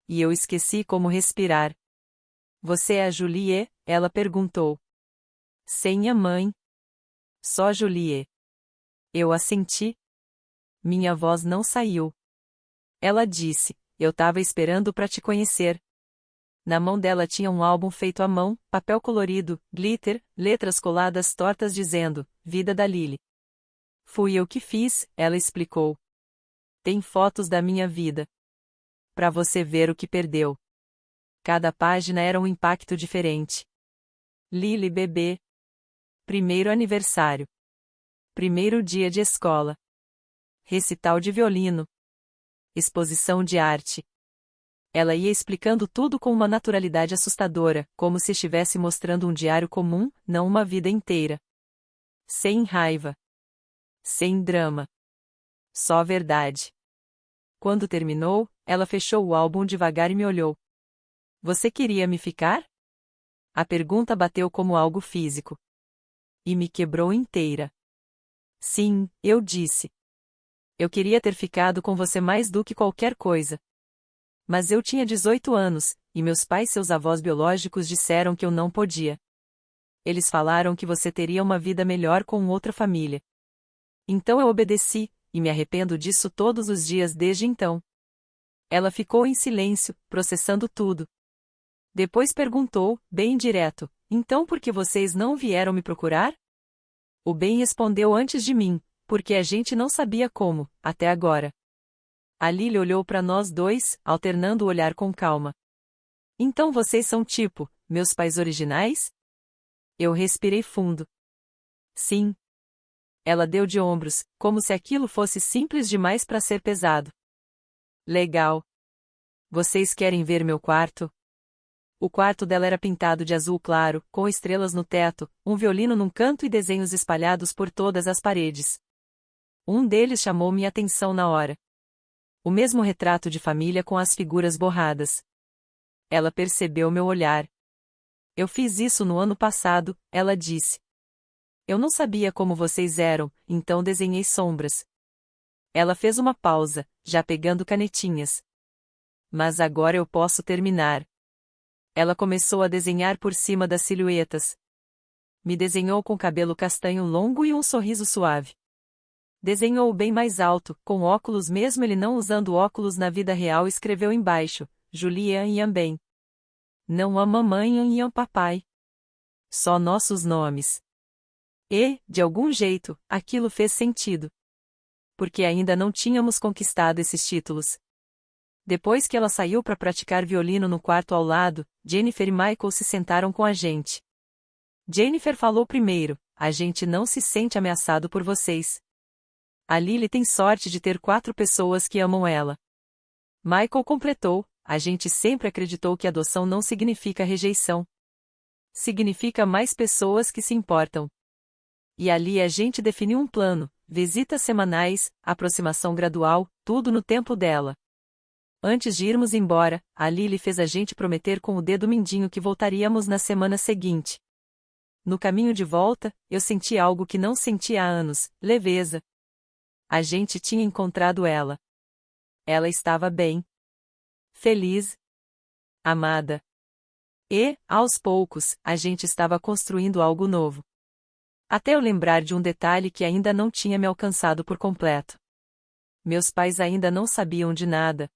E eu esqueci como respirar. Você é a Julie? Ela perguntou. Sem a mãe. Só Julie. Eu assenti. Minha voz não saiu. Ela disse, eu tava esperando pra te conhecer. Na mão dela tinha um álbum feito à mão, papel colorido, glitter, letras coladas tortas dizendo, Vida da Lily. Fui eu que fiz, ela explicou. Tem fotos da minha vida. Pra você ver o que perdeu. Cada página era um impacto diferente. Lily bebê. Primeiro aniversário. Primeiro dia de escola. Recital de violino. Exposição de arte. Ela ia explicando tudo com uma naturalidade assustadora, como se estivesse mostrando um diário comum, não uma vida inteira. Sem raiva. Sem drama. Só verdade. Quando terminou, ela fechou o álbum devagar e me olhou. Você queria me ficar? A pergunta bateu como algo físico. E me quebrou inteira. Sim, eu disse. Eu queria ter ficado com você mais do que qualquer coisa. Mas eu tinha 18 anos, e meus pais e seus avós biológicos disseram que eu não podia. Eles falaram que você teria uma vida melhor com outra família. Então eu obedeci, e me arrependo disso todos os dias desde então. Ela ficou em silêncio, processando tudo. Depois perguntou, bem direto, então por que vocês não vieram me procurar? O Ben respondeu antes de mim, porque a gente não sabia como, até agora. A Lily olhou para nós dois, alternando o olhar com calma. Então vocês são tipo, meus pais originais? Eu respirei fundo. Sim. Ela deu de ombros, como se aquilo fosse simples demais para ser pesado. Legal. Vocês querem ver meu quarto? O quarto dela era pintado de azul claro, com estrelas no teto, um violino num canto e desenhos espalhados por todas as paredes. Um deles chamou minha atenção na hora. O mesmo retrato de família com as figuras borradas. Ela percebeu meu olhar. Eu fiz isso no ano passado, ela disse. Eu não sabia como vocês eram, então desenhei sombras. Ela fez uma pausa, já pegando canetinhas. Mas agora eu posso terminar. Ela começou a desenhar por cima das silhuetas. Me desenhou com cabelo castanho longo e um sorriso suave. Desenhou bem mais alto, com óculos mesmo ele não usando óculos na vida real, escreveu embaixo, Julian e Ben. Não a mamãe e a papai. Só nossos nomes. E, de algum jeito, aquilo fez sentido. Porque ainda não tínhamos conquistado esses títulos. Depois que ela saiu para praticar violino no quarto ao lado, Jennifer e Michael se sentaram com a gente. Jennifer falou primeiro, a gente não se sente ameaçado por vocês. A Lily tem sorte de ter 4 pessoas que amam ela. Michael completou, a gente sempre acreditou que adoção não significa rejeição. Significa mais pessoas que se importam. E ali a gente definiu um plano, visitas semanais, aproximação gradual, tudo no tempo dela. Antes de irmos embora, a Lily fez a gente prometer com o dedo mindinho que voltaríamos na semana seguinte. No caminho de volta, eu senti algo que não sentia há anos, leveza. A gente tinha encontrado ela. Ela estava bem. Feliz. Amada. E, aos poucos, a gente estava construindo algo novo. Até eu lembrar de um detalhe que ainda não tinha me alcançado por completo. Meus pais ainda não sabiam de nada.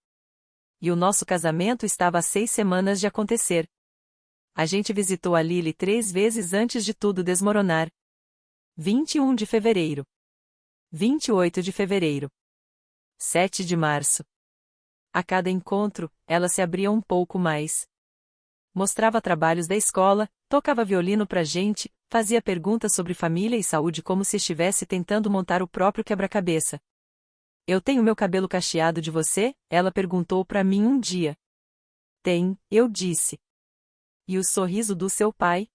E o nosso casamento estava a 6 semanas de acontecer. A gente visitou a Lily 3 vezes antes de tudo desmoronar. 21 de fevereiro. 28 de fevereiro. 7 de março. A cada encontro, ela se abria um pouco mais. Mostrava trabalhos da escola, tocava violino pra gente, fazia perguntas sobre família e saúde como se estivesse tentando montar o próprio quebra-cabeça. Eu tenho meu cabelo cacheado de você? Ela perguntou para mim um dia. Tem, eu disse. E o sorriso do seu pai?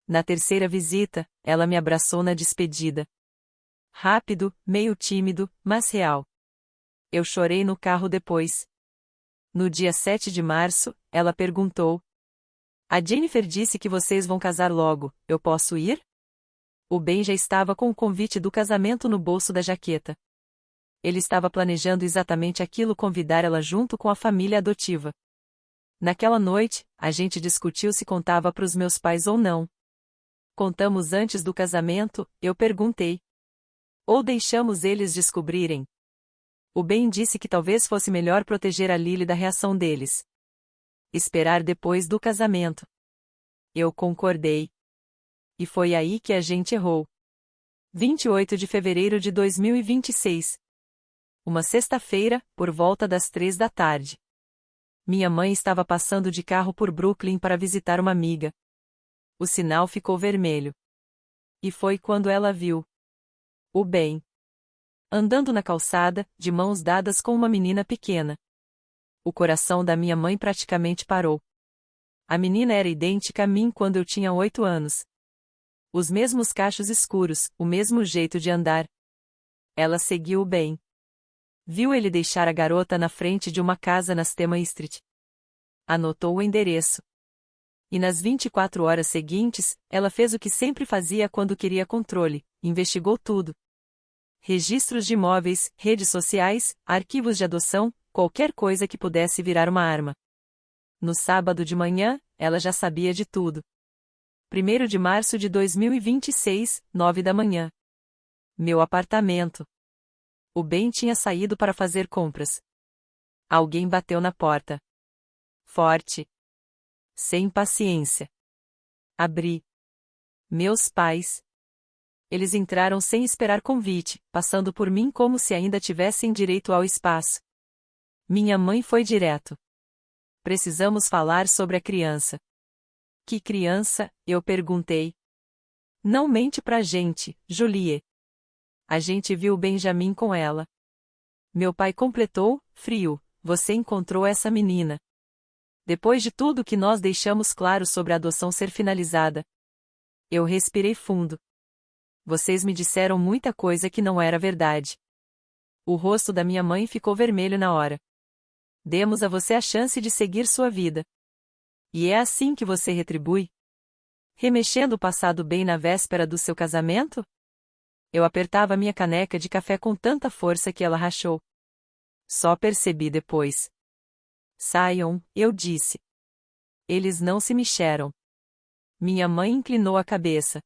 Na terceira visita, ela me abraçou na despedida. Rápido, meio tímido, mas real. Eu chorei no carro depois. No dia 7 de março, ela perguntou. A Jennifer disse que vocês vão casar logo, eu posso ir? O Ben já estava com o convite do casamento no bolso da jaqueta. Ele estava planejando exatamente aquilo, convidar ela junto com a família adotiva. Naquela noite, a gente discutiu se contava para os meus pais ou não. Contamos antes do casamento, eu perguntei. Ou deixamos eles descobrirem? O Ben disse que talvez fosse melhor proteger a Lily da reação deles. Esperar depois do casamento. Eu concordei. E foi aí que a gente errou. 28 de fevereiro de 2026. Uma sexta-feira, por volta das 3 da tarde. Minha mãe estava passando de carro por Brooklyn para visitar uma amiga. O sinal ficou vermelho. E foi quando ela viu o Ben andando na calçada, de mãos dadas com uma menina pequena. O coração da minha mãe praticamente parou. A menina era idêntica a mim quando eu tinha 8 anos. Os mesmos cachos escuros, o mesmo jeito de andar. Ela seguiu o Ben. Viu ele deixar a garota na frente de uma casa na Stema Street. Anotou o endereço. E nas 24 horas seguintes, ela fez o que sempre fazia quando queria controle: investigou tudo. Registros de imóveis, redes sociais, arquivos de adoção, qualquer coisa que pudesse virar uma arma. No sábado de manhã, ela já sabia de tudo. 1º de março de 2026, 9 da manhã. Meu apartamento. O Ben tinha saído para fazer compras. Alguém bateu na porta. Forte. Sem paciência. Abri. Meus pais. Eles entraram sem esperar convite, passando por mim como se ainda tivessem direito ao espaço. Minha mãe foi direto. Precisamos falar sobre a criança. Que criança? Eu perguntei. Não mente pra gente, Julie. A gente viu Benjamin com ela. Meu pai completou, frio, você encontrou essa menina. Depois de tudo que nós deixamos claro sobre a adoção ser finalizada. Eu respirei fundo. Vocês me disseram muita coisa que não era verdade. O rosto da minha mãe ficou vermelho na hora. Demos a você a chance de seguir sua vida. E é assim que você retribui? Remexendo o passado bem na véspera do seu casamento? Eu apertava minha caneca de café com tanta força que ela rachou. Só percebi depois. Saiam, eu disse. Eles não se mexeram. Minha mãe inclinou a cabeça.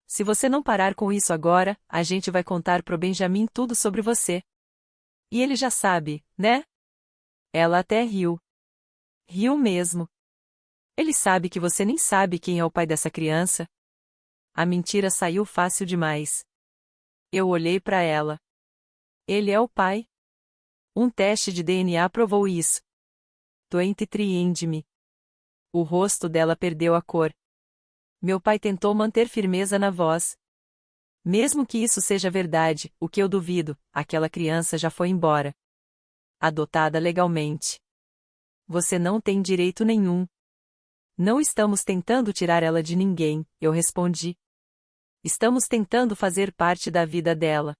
Se você não parar com isso agora, a gente vai contar pro Benjamin tudo sobre você. E ele já sabe, né? Ela até riu. Riu mesmo. Ele sabe que você nem sabe quem é o pai dessa criança. A mentira saiu fácil demais. Eu olhei para ela. Ele é o pai. Um teste de DNA provou isso. 23andMe. O rosto dela perdeu a cor. Meu pai tentou manter firmeza na voz. Mesmo que isso seja verdade, o que eu duvido, aquela criança já foi embora. Adotada legalmente. Você não tem direito nenhum. Não estamos tentando tirar ela de ninguém, eu respondi. Estamos tentando fazer parte da vida dela.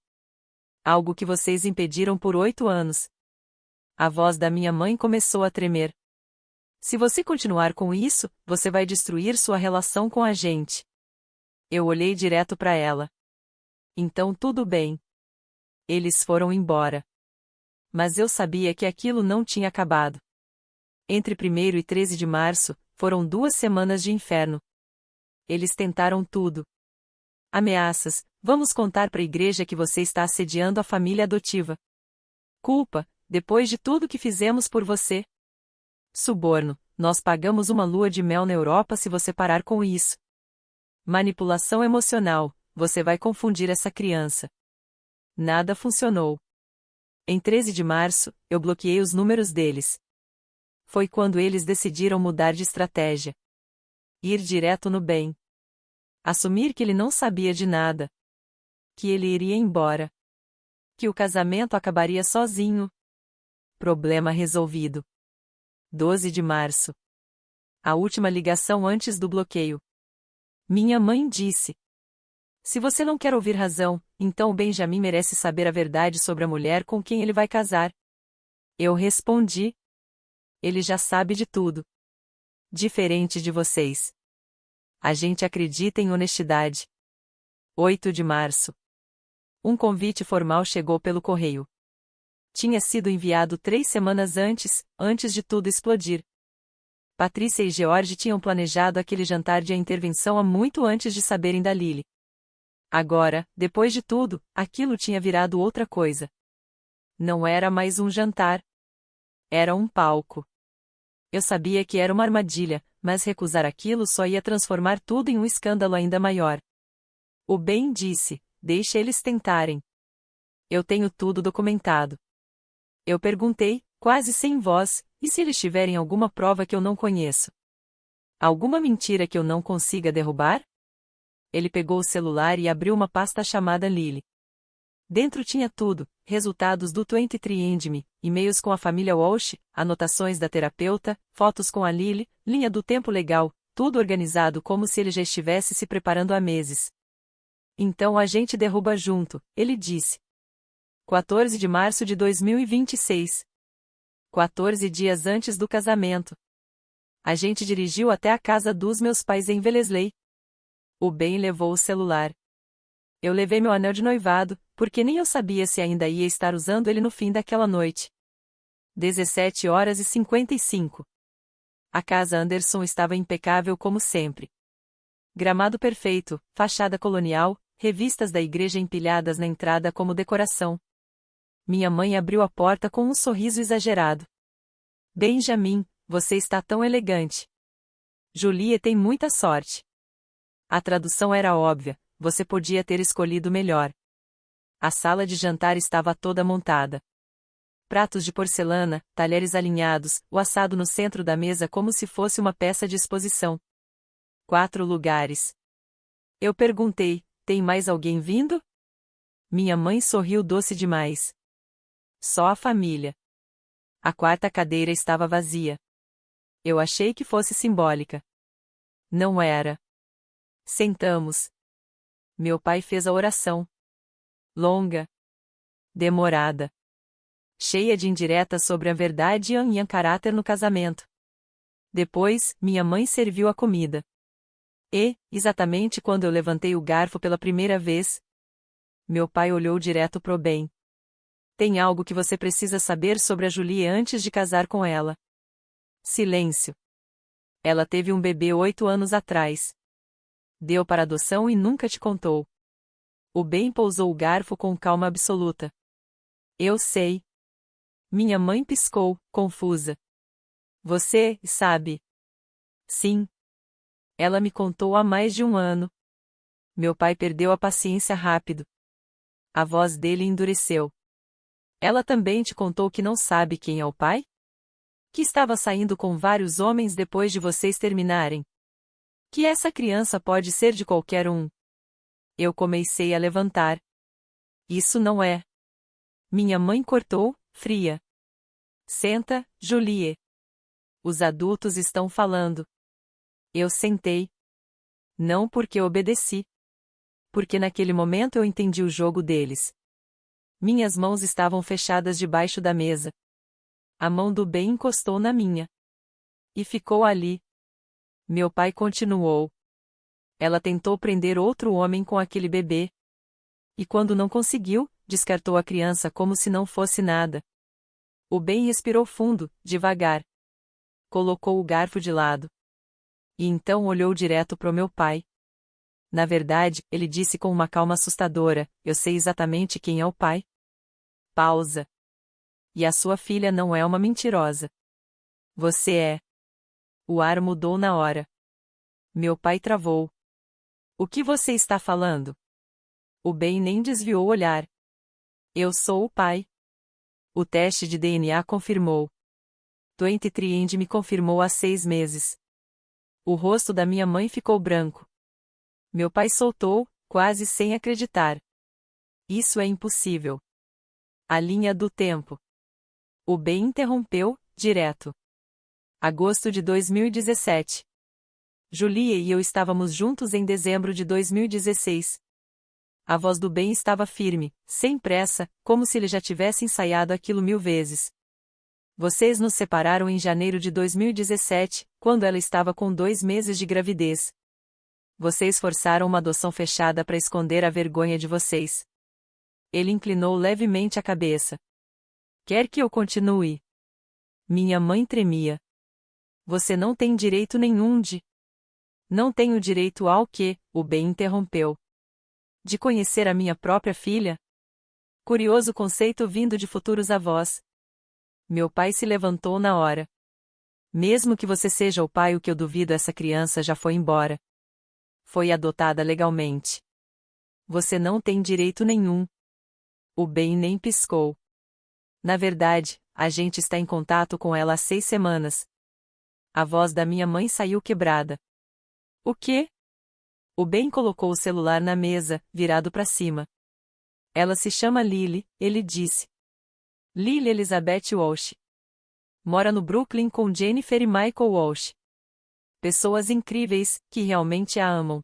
Algo que vocês impediram por 8 anos. A voz da minha mãe começou a tremer. Se você continuar com isso, você vai destruir sua relação com a gente. Eu olhei direto para ela. Então tudo bem. Eles foram embora. Mas eu sabia que aquilo não tinha acabado. Entre 1º e 13 de março, foram 2 semanas de inferno. Eles tentaram tudo. Ameaças, vamos contar para a igreja que você está assediando a família adotiva. Culpa, depois de tudo que fizemos por você. Suborno, nós pagamos uma lua de mel na Europa se você parar com isso. Manipulação emocional, você vai confundir essa criança. Nada funcionou. Em 13 de março, eu bloqueei os números deles. Foi quando eles decidiram mudar de estratégia. Ir direto no bem. Assumir que ele não sabia de nada. Que ele iria embora. que o casamento acabaria sozinho. Problema resolvido. 12 de março. A última ligação antes do bloqueio. Minha mãe disse: se você não quer ouvir razão, então o Benjamin merece saber a verdade sobre a mulher com quem ele vai casar. Eu respondi: ele já sabe de tudo. Diferente de vocês. A gente acredita em honestidade. 8 de março. Um convite formal chegou pelo correio. Tinha sido enviado 3 semanas antes de tudo explodir. Patrícia e George tinham planejado aquele jantar de intervenção há muito antes de saberem da Lily. Agora, depois de tudo, aquilo tinha virado outra coisa. Não era mais um jantar. Era um palco. Eu sabia que era uma armadilha, mas recusar aquilo só ia transformar tudo em um escândalo ainda maior. O Ben disse: deixa eles tentarem. Eu tenho tudo documentado. Eu perguntei, quase sem voz, e se eles tiverem alguma prova que eu não conheço? Alguma mentira que eu não consiga derrubar? Ele pegou o celular e abriu uma pasta chamada Lily. Dentro tinha tudo: resultados do 23andMe, e-mails com a família Walsh, anotações da terapeuta, fotos com a Lily, linha do tempo legal, tudo organizado como se ele já estivesse se preparando há meses. Então a gente derruba junto, ele disse. 14 de março de 2026. 14 dias antes do casamento. A gente dirigiu até a casa dos meus pais em Wellesley. O Ben levou o celular. Eu levei meu anel de noivado, porque nem eu sabia se ainda ia estar usando ele no fim daquela noite. 17h55. A casa Anderson estava impecável como sempre. Gramado perfeito, fachada colonial, revistas da igreja empilhadas na entrada como decoração. Minha mãe abriu a porta com um sorriso exagerado. Benjamin, você está tão elegante. Julie tem muita sorte. A tradução era óbvia, você podia ter escolhido melhor. A sala de jantar estava toda montada. Pratos de porcelana, talheres alinhados, o assado no centro da mesa como se fosse uma peça de exposição. 4 lugares. Eu perguntei: tem mais alguém vindo? Minha mãe sorriu doce demais. Só a família. A 4ª cadeira estava vazia. Eu achei que fosse simbólica. Não era. Sentamos. Meu pai fez a oração. Longa. Demorada. Cheia de indiretas sobre a verdade e o caráter no casamento. Depois, minha mãe serviu a comida. E, exatamente quando eu levantei o garfo pela primeira vez, meu pai olhou direto pro Ben. Tem algo que você precisa saber sobre a Julie antes de casar com ela. Silêncio. Ela teve um bebê 8 anos atrás. Deu para adoção e nunca te contou. O Ben pousou o garfo com calma absoluta. Eu sei. Minha mãe piscou, confusa. Você sabe? Sim. Ela me contou há mais de um ano. Meu pai perdeu a paciência rápido. A voz dele endureceu. Ela também te contou que não sabe quem é o pai? Que estava saindo com vários homens depois de vocês terminarem. Que essa criança pode ser de qualquer um. Eu comecei a levantar. Isso não é. Minha mãe cortou, fria. Senta, Julie. Os adultos estão falando. Eu sentei. Não porque obedeci. Porque naquele momento eu entendi o jogo deles. Minhas mãos estavam fechadas debaixo da mesa. A mão do Ben encostou na minha. E ficou ali. Meu pai continuou. Ela tentou prender outro homem com aquele bebê. E quando não conseguiu, descartou a criança como se não fosse nada. O Ben respirou fundo, devagar. Colocou o garfo de lado. E então olhou direto pro meu pai. Na verdade, ele disse com uma calma assustadora: eu sei exatamente quem é o pai. Pausa. E a sua filha não é uma mentirosa. Você é. O ar mudou na hora. Meu pai travou. O que você está falando? O Ben nem desviou o olhar. Eu sou o pai. O teste de DNA confirmou. 23andMe me confirmou há 6 meses. O rosto da minha mãe ficou branco. Meu pai soltou, quase sem acreditar. Isso é impossível. A linha do tempo. O bem interrompeu, direto. Agosto de 2017. Julia e eu estávamos juntos em dezembro de 2016. A voz do bem estava firme, sem pressa, como se ele já tivesse ensaiado aquilo 1000 vezes. Vocês nos separaram em janeiro de 2017, quando ela estava com 2 meses de gravidez. Vocês forçaram uma adoção fechada para esconder a vergonha de vocês. Ele inclinou levemente a cabeça. Quer que eu continue? Minha mãe tremia. Você não tem direito nenhum de... Não tenho direito ao quê? O bem interrompeu. De conhecer a minha própria filha? Curioso conceito vindo de futuros avós. Meu pai se levantou na hora. Mesmo que você seja o pai, o que eu duvido, essa criança já foi embora. Foi adotada legalmente. Você não tem direito nenhum. O bem nem piscou. Na verdade, a gente está em contato com ela há 6 semanas. A voz da minha mãe saiu quebrada. O quê? O bem colocou o celular na mesa, virado para cima. Ela se chama Lily, ele disse. Lily Elizabeth Walsh. Mora no Brooklyn com Jennifer e Michael Walsh. Pessoas incríveis, que realmente a amam.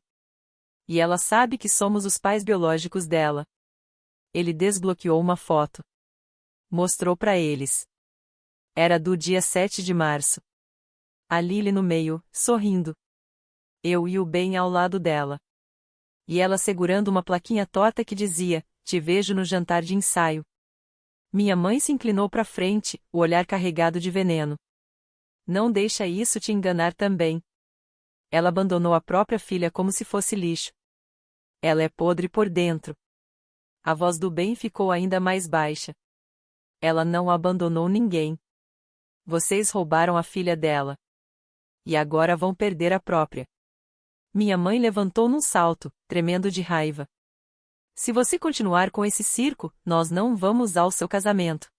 E ela sabe que somos os pais biológicos dela. Ele desbloqueou uma foto. Mostrou para eles. Era do dia 7 de março. A Lily no meio, sorrindo. Eu e o Ben ao lado dela. E ela segurando uma plaquinha torta que dizia, te vejo no jantar de ensaio. Minha mãe se inclinou para frente, o olhar carregado de veneno. Não deixa isso te enganar também. Ela abandonou a própria filha como se fosse lixo. Ela é podre por dentro. A voz do Ben ficou ainda mais baixa. Ela não abandonou ninguém. Vocês roubaram a filha dela. E agora vão perder a própria. Minha mãe levantou num salto, tremendo de raiva. Se você continuar com esse circo, nós não vamos ao seu casamento.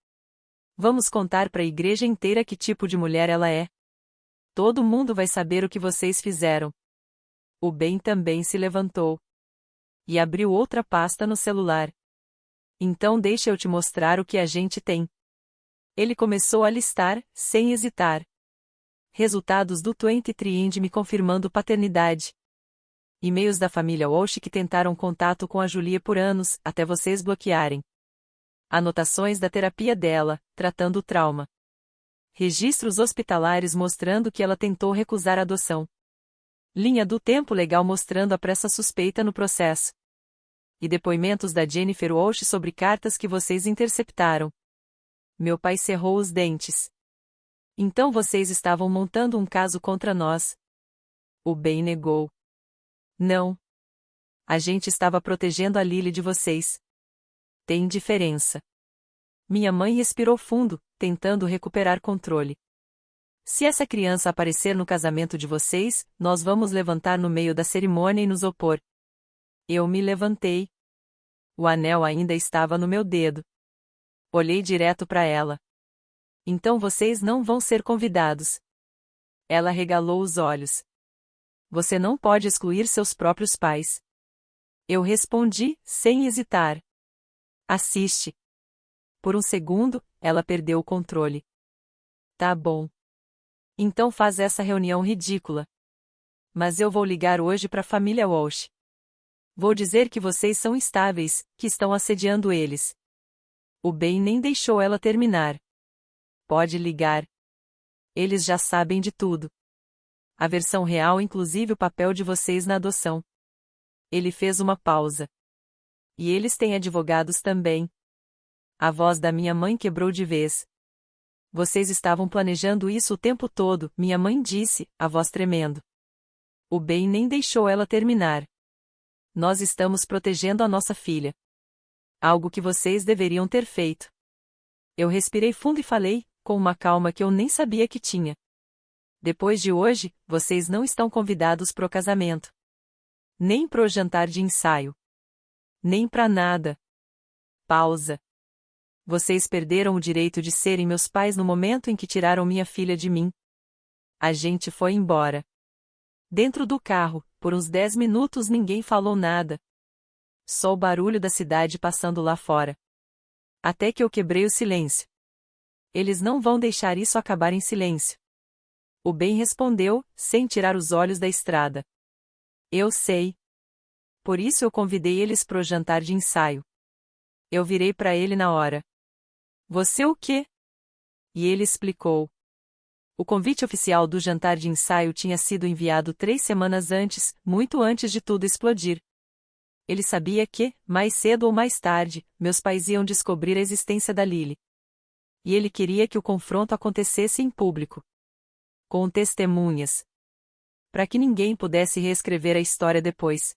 Vamos contar para a igreja inteira que tipo de mulher ela é. Todo mundo vai saber o que vocês fizeram. O Ben também se levantou. E abriu outra pasta no celular. Então deixa eu te mostrar o que a gente tem. Ele começou a listar, sem hesitar. Resultados do 23andMe me confirmando paternidade. E-mails da família Walsh que tentaram contato com a Julia por anos, até vocês bloquearem. Anotações da terapia dela, tratando o trauma. Registros hospitalares mostrando que ela tentou recusar a adoção. Linha do tempo legal mostrando a pressa suspeita no processo. E depoimentos da Jennifer Walsh sobre cartas que vocês interceptaram. Meu pai cerrou os dentes. Então vocês estavam montando um caso contra nós. O Ben negou. Não. A gente estava protegendo a Lily de vocês. Tem diferença. Minha mãe respirou fundo, tentando recuperar controle. Se essa criança aparecer no casamento de vocês, nós vamos levantar no meio da cerimônia e nos opor. Eu me levantei. O anel ainda estava no meu dedo. Olhei direto para ela. Então vocês não vão ser convidados. Ela regalou os olhos. Você não pode excluir seus próprios pais. Eu respondi, sem hesitar. Assiste. Por um segundo, ela perdeu o controle. Tá bom. Então faz essa reunião ridícula. Mas eu vou ligar hoje para a família Walsh. Vou dizer que vocês são instáveis, que estão assediando eles. O Ben nem deixou ela terminar. Pode ligar. Eles já sabem de tudo. A versão real, inclusive o papel de vocês na adoção. Ele fez uma pausa. E eles têm advogados também. A voz da minha mãe quebrou de vez. Vocês estavam planejando isso o tempo todo, minha mãe disse, a voz tremendo. O Ben nem deixou ela terminar. Nós estamos protegendo a nossa filha. Algo que vocês deveriam ter feito. Eu respirei fundo e falei, com uma calma que eu nem sabia que tinha. Depois de hoje, vocês não estão convidados pro casamento. Nem pro jantar de ensaio. Nem pra nada. Pausa. Vocês perderam o direito de serem meus pais no momento em que tiraram minha filha de mim. A gente foi embora. Dentro do carro, por uns 10 minutos ninguém falou nada. Só o barulho da cidade passando lá fora. Até que eu quebrei o silêncio. Eles não vão deixar isso acabar em silêncio. O Ben respondeu, sem tirar os olhos da estrada. Eu sei. Por isso eu convidei eles pro jantar de ensaio. Eu virei para ele na hora. Você o quê? E ele explicou. O convite oficial do jantar de ensaio tinha sido enviado 3 semanas antes, muito antes de tudo explodir. Ele sabia que, mais cedo ou mais tarde, meus pais iam descobrir a existência da Lily. E ele queria que o confronto acontecesse em público. Com testemunhas. Para que ninguém pudesse reescrever a história depois.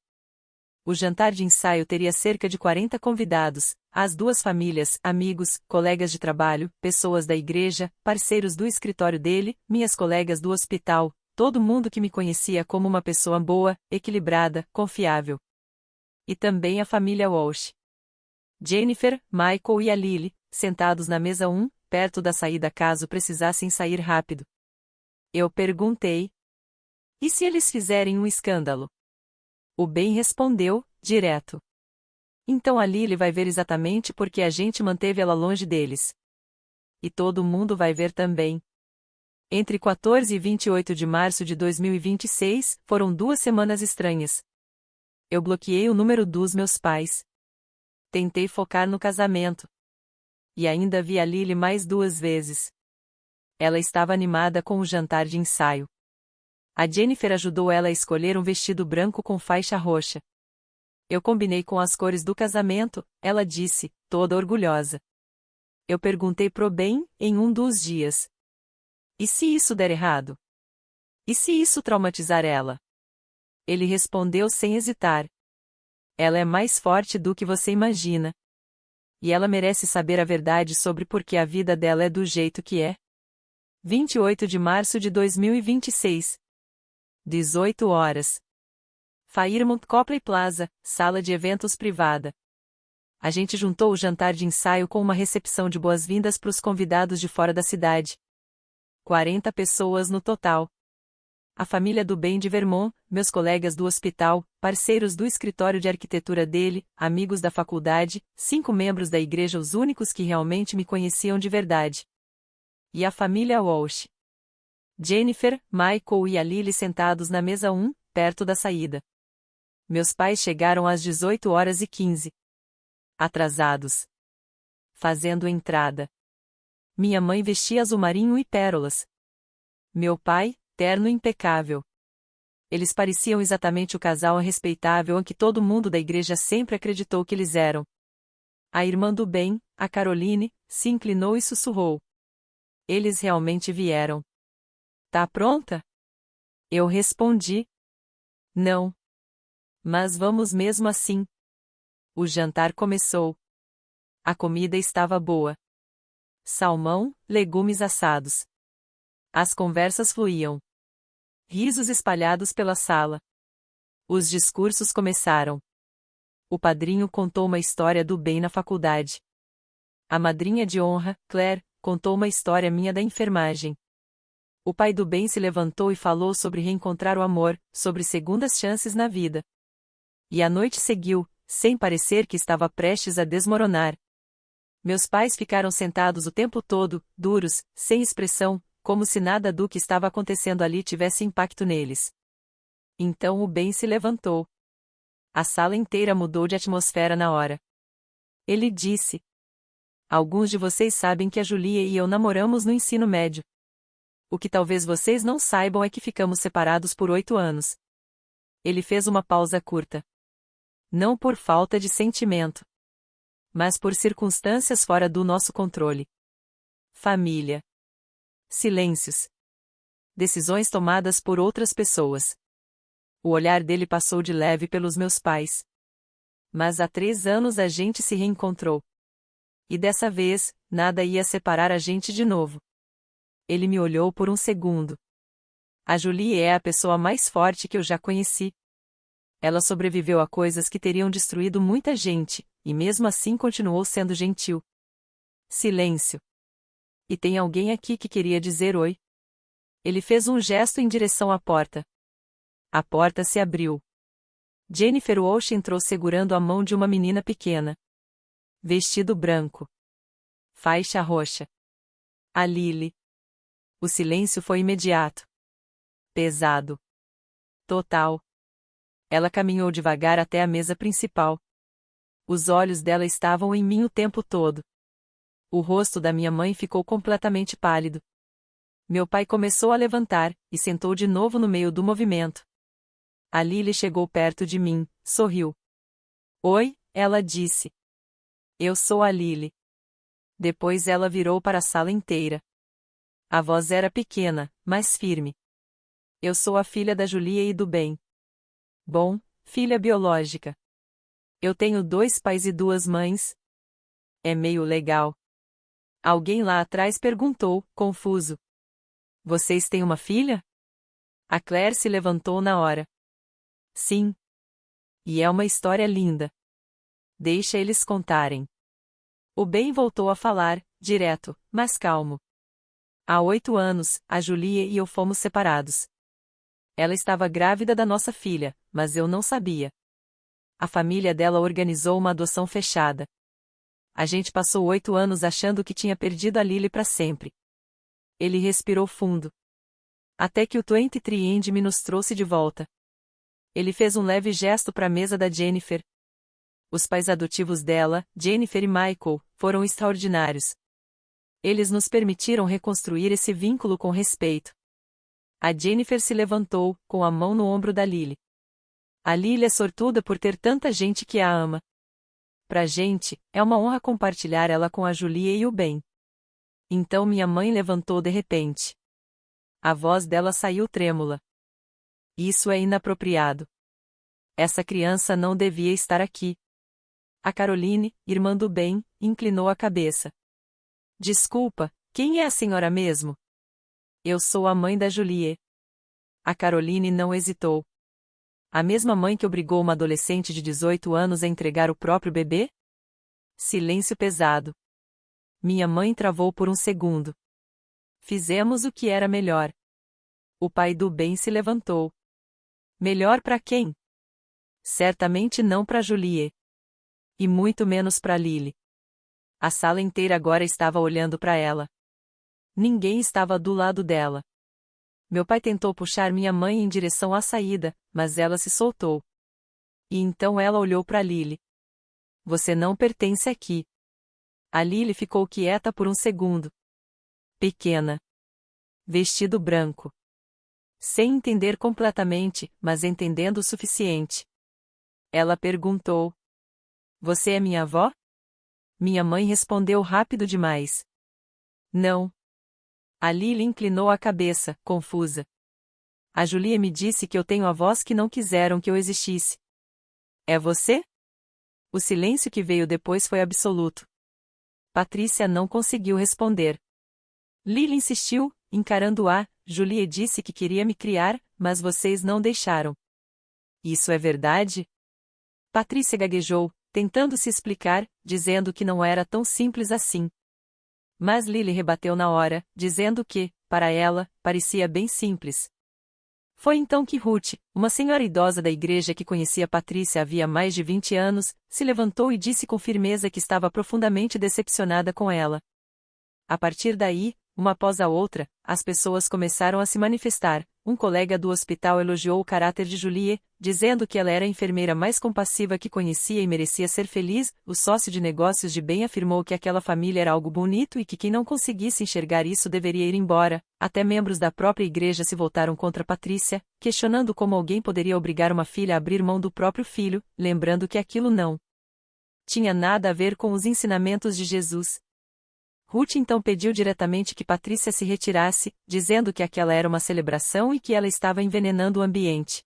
O jantar de ensaio teria cerca de 40 convidados, as 2 famílias, amigos, colegas de trabalho, pessoas da igreja, parceiros do escritório dele, minhas colegas do hospital, todo mundo que me conhecia como uma pessoa boa, equilibrada, confiável. E também a família Walsh. Jennifer, Michael e a Lily, sentados na mesa 1, perto da saída caso precisassem sair rápido. Eu perguntei. E se eles fizerem um escândalo? O Ben respondeu, direto. Então a Lily vai ver exatamente porque a gente manteve ela longe deles. E todo mundo vai ver também. Entre 14 e 28 de março de 2026, foram 2 semanas estranhas. Eu bloqueei o número dos meus pais. Tentei focar no casamento. E ainda vi a Lily mais 2 vezes. Ela estava animada com o jantar de ensaio. A Jennifer ajudou ela a escolher um vestido branco com faixa roxa. Eu combinei com as cores do casamento, ela disse, toda orgulhosa. Eu perguntei pro Ben, em um dos dias. E se isso der errado? E se isso traumatizar ela? Ele respondeu sem hesitar. Ela é mais forte do que você imagina. E ela merece saber a verdade sobre por que a vida dela é do jeito que é. 28 de março de 2026. 18 horas. Fairmont Copley Plaza, sala de eventos privada. A gente juntou o jantar de ensaio com uma recepção de boas-vindas para os convidados de fora da cidade. 40 pessoas no total. A família do Ben de Vermont, meus colegas do hospital, parceiros do escritório de arquitetura dele, amigos da faculdade, 5 membros da igreja, os únicos que realmente me conheciam de verdade. E a família Walsh. Jennifer, Michael e a Lily sentados na mesa 1, perto da saída. Meus pais chegaram às 18h15. Atrasados. Fazendo entrada. Minha mãe vestia azul marinho e pérolas. Meu pai, terno impecável. Eles pareciam exatamente o casal respeitável em que todo mundo da igreja sempre acreditou que eles eram. A irmã do Ben, a Caroline, se inclinou e sussurrou. Eles realmente vieram. Tá pronta? Eu respondi. Não. Mas vamos mesmo assim. O jantar começou. A comida estava boa. Salmão, legumes assados. As conversas fluíam. Risos espalhados pela sala. Os discursos começaram. O padrinho contou uma história do Ben na faculdade. A madrinha de honra, Claire, contou uma história minha da enfermagem. O pai do Ben se levantou e falou sobre reencontrar o amor, sobre segundas chances na vida. E a noite seguiu, sem parecer que estava prestes a desmoronar. Meus pais ficaram sentados o tempo todo, duros, sem expressão, como se nada do que estava acontecendo ali tivesse impacto neles. Então o Ben se levantou. A sala inteira mudou de atmosfera na hora. Ele disse: Alguns de vocês sabem que a Julia e eu namoramos no ensino médio. O que talvez vocês não saibam é que ficamos separados por 8 anos. Ele fez uma pausa curta. Não por falta de sentimento, mas por circunstâncias fora do nosso controle. Família. Silêncios. Decisões tomadas por outras pessoas. O olhar dele passou de leve pelos meus pais. Mas há 3 anos a gente se reencontrou. E dessa vez, nada ia separar a gente de novo. Ele me olhou por um segundo. A Julie é a pessoa mais forte que eu já conheci. Ela sobreviveu a coisas que teriam destruído muita gente, e mesmo assim continuou sendo gentil. Silêncio. E tem alguém aqui que queria dizer oi? Ele fez um gesto em direção à porta. A porta se abriu. Jennifer Walsh entrou segurando a mão de uma menina pequena. Vestido branco. Faixa roxa. A Lily. O silêncio foi imediato. Pesado. Total. Ela caminhou devagar até a mesa principal. Os olhos dela estavam em mim o tempo todo. O rosto da minha mãe ficou completamente pálido. Meu pai começou a levantar, e sentou de novo no meio do movimento. A Lily chegou perto de mim, sorriu. Oi, ela disse. Eu sou a Lily. Depois ela virou para a sala inteira. A voz era pequena, mas firme. Eu sou a filha da Julie e do Ben. Bom, filha biológica. Eu tenho 2 pais e 2 mães. É meio legal. Alguém lá atrás perguntou, confuso. Vocês têm uma filha? A Claire se levantou na hora. Sim. E é uma história linda. Deixa eles contarem. O Ben voltou a falar, direto, mas calmo. Há 8 anos, a Julie e eu fomos separados. Ela estava grávida da nossa filha, mas eu não sabia. A família dela organizou uma adoção fechada. A gente passou 8 anos achando que tinha perdido a Lily para sempre. Ele respirou fundo. Até que o 23andMe nos trouxe de volta. Ele fez um leve gesto para a mesa da Jennifer. Os pais adotivos dela, Jennifer e Michael, foram extraordinários. Eles nos permitiram reconstruir esse vínculo com respeito. A Jennifer se levantou, com a mão no ombro da Lily. A Lily é sortuda por ter tanta gente que a ama. Pra gente, é uma honra compartilhar ela com a Julie e o Ben. Então minha mãe levantou de repente. A voz dela saiu trêmula. Isso é inapropriado. Essa criança não devia estar aqui. A Caroline, irmã do Ben, inclinou a cabeça. Desculpa, quem é a senhora mesmo? Eu sou a mãe da Julie. A Caroline não hesitou. A mesma mãe que obrigou uma adolescente de 18 anos a entregar o próprio bebê? Silêncio pesado. Minha mãe travou por um segundo. Fizemos o que era melhor. O pai do Ben se levantou. Melhor para quem? Certamente não para Julie. E muito menos para Lily. A sala inteira agora estava olhando para ela. Ninguém estava do lado dela. Meu pai tentou puxar minha mãe em direção à saída, mas ela se soltou. E então ela olhou para Lily. Você não pertence aqui. A Lily ficou quieta por um segundo. Pequena. Vestido branco. Sem entender completamente, mas entendendo o suficiente. Ela perguntou. Você é minha avó? Minha mãe respondeu rápido demais. Não. A Lily inclinou a cabeça, confusa. A Julie me disse que eu tenho avós que não quiseram que eu existisse. É você? O silêncio que veio depois foi absoluto. Patrícia não conseguiu responder. Lily insistiu, encarando-a. Julie disse que queria me criar, mas vocês não deixaram. Isso é verdade? Patrícia gaguejou, tentando se explicar, dizendo que não era tão simples assim. Mas Lily rebateu na hora, dizendo que, para ela, parecia bem simples. Foi então que Ruth, uma senhora idosa da igreja que conhecia Patrícia havia mais de 20 anos, se levantou e disse com firmeza que estava profundamente decepcionada com ela. A partir daí, uma após a outra, as pessoas começaram a se manifestar. Um colega do hospital elogiou o caráter de Julie, dizendo que ela era a enfermeira mais compassiva que conhecia e merecia ser feliz. O sócio de negócios de Ben afirmou que aquela família era algo bonito e que quem não conseguisse enxergar isso deveria ir embora. Até membros da própria igreja se voltaram contra Patrícia, questionando como alguém poderia obrigar uma filha a abrir mão do próprio filho, lembrando que aquilo não tinha nada a ver com os ensinamentos de Jesus. Ruth então pediu diretamente que Patrícia se retirasse, dizendo que aquela era uma celebração e que ela estava envenenando o ambiente.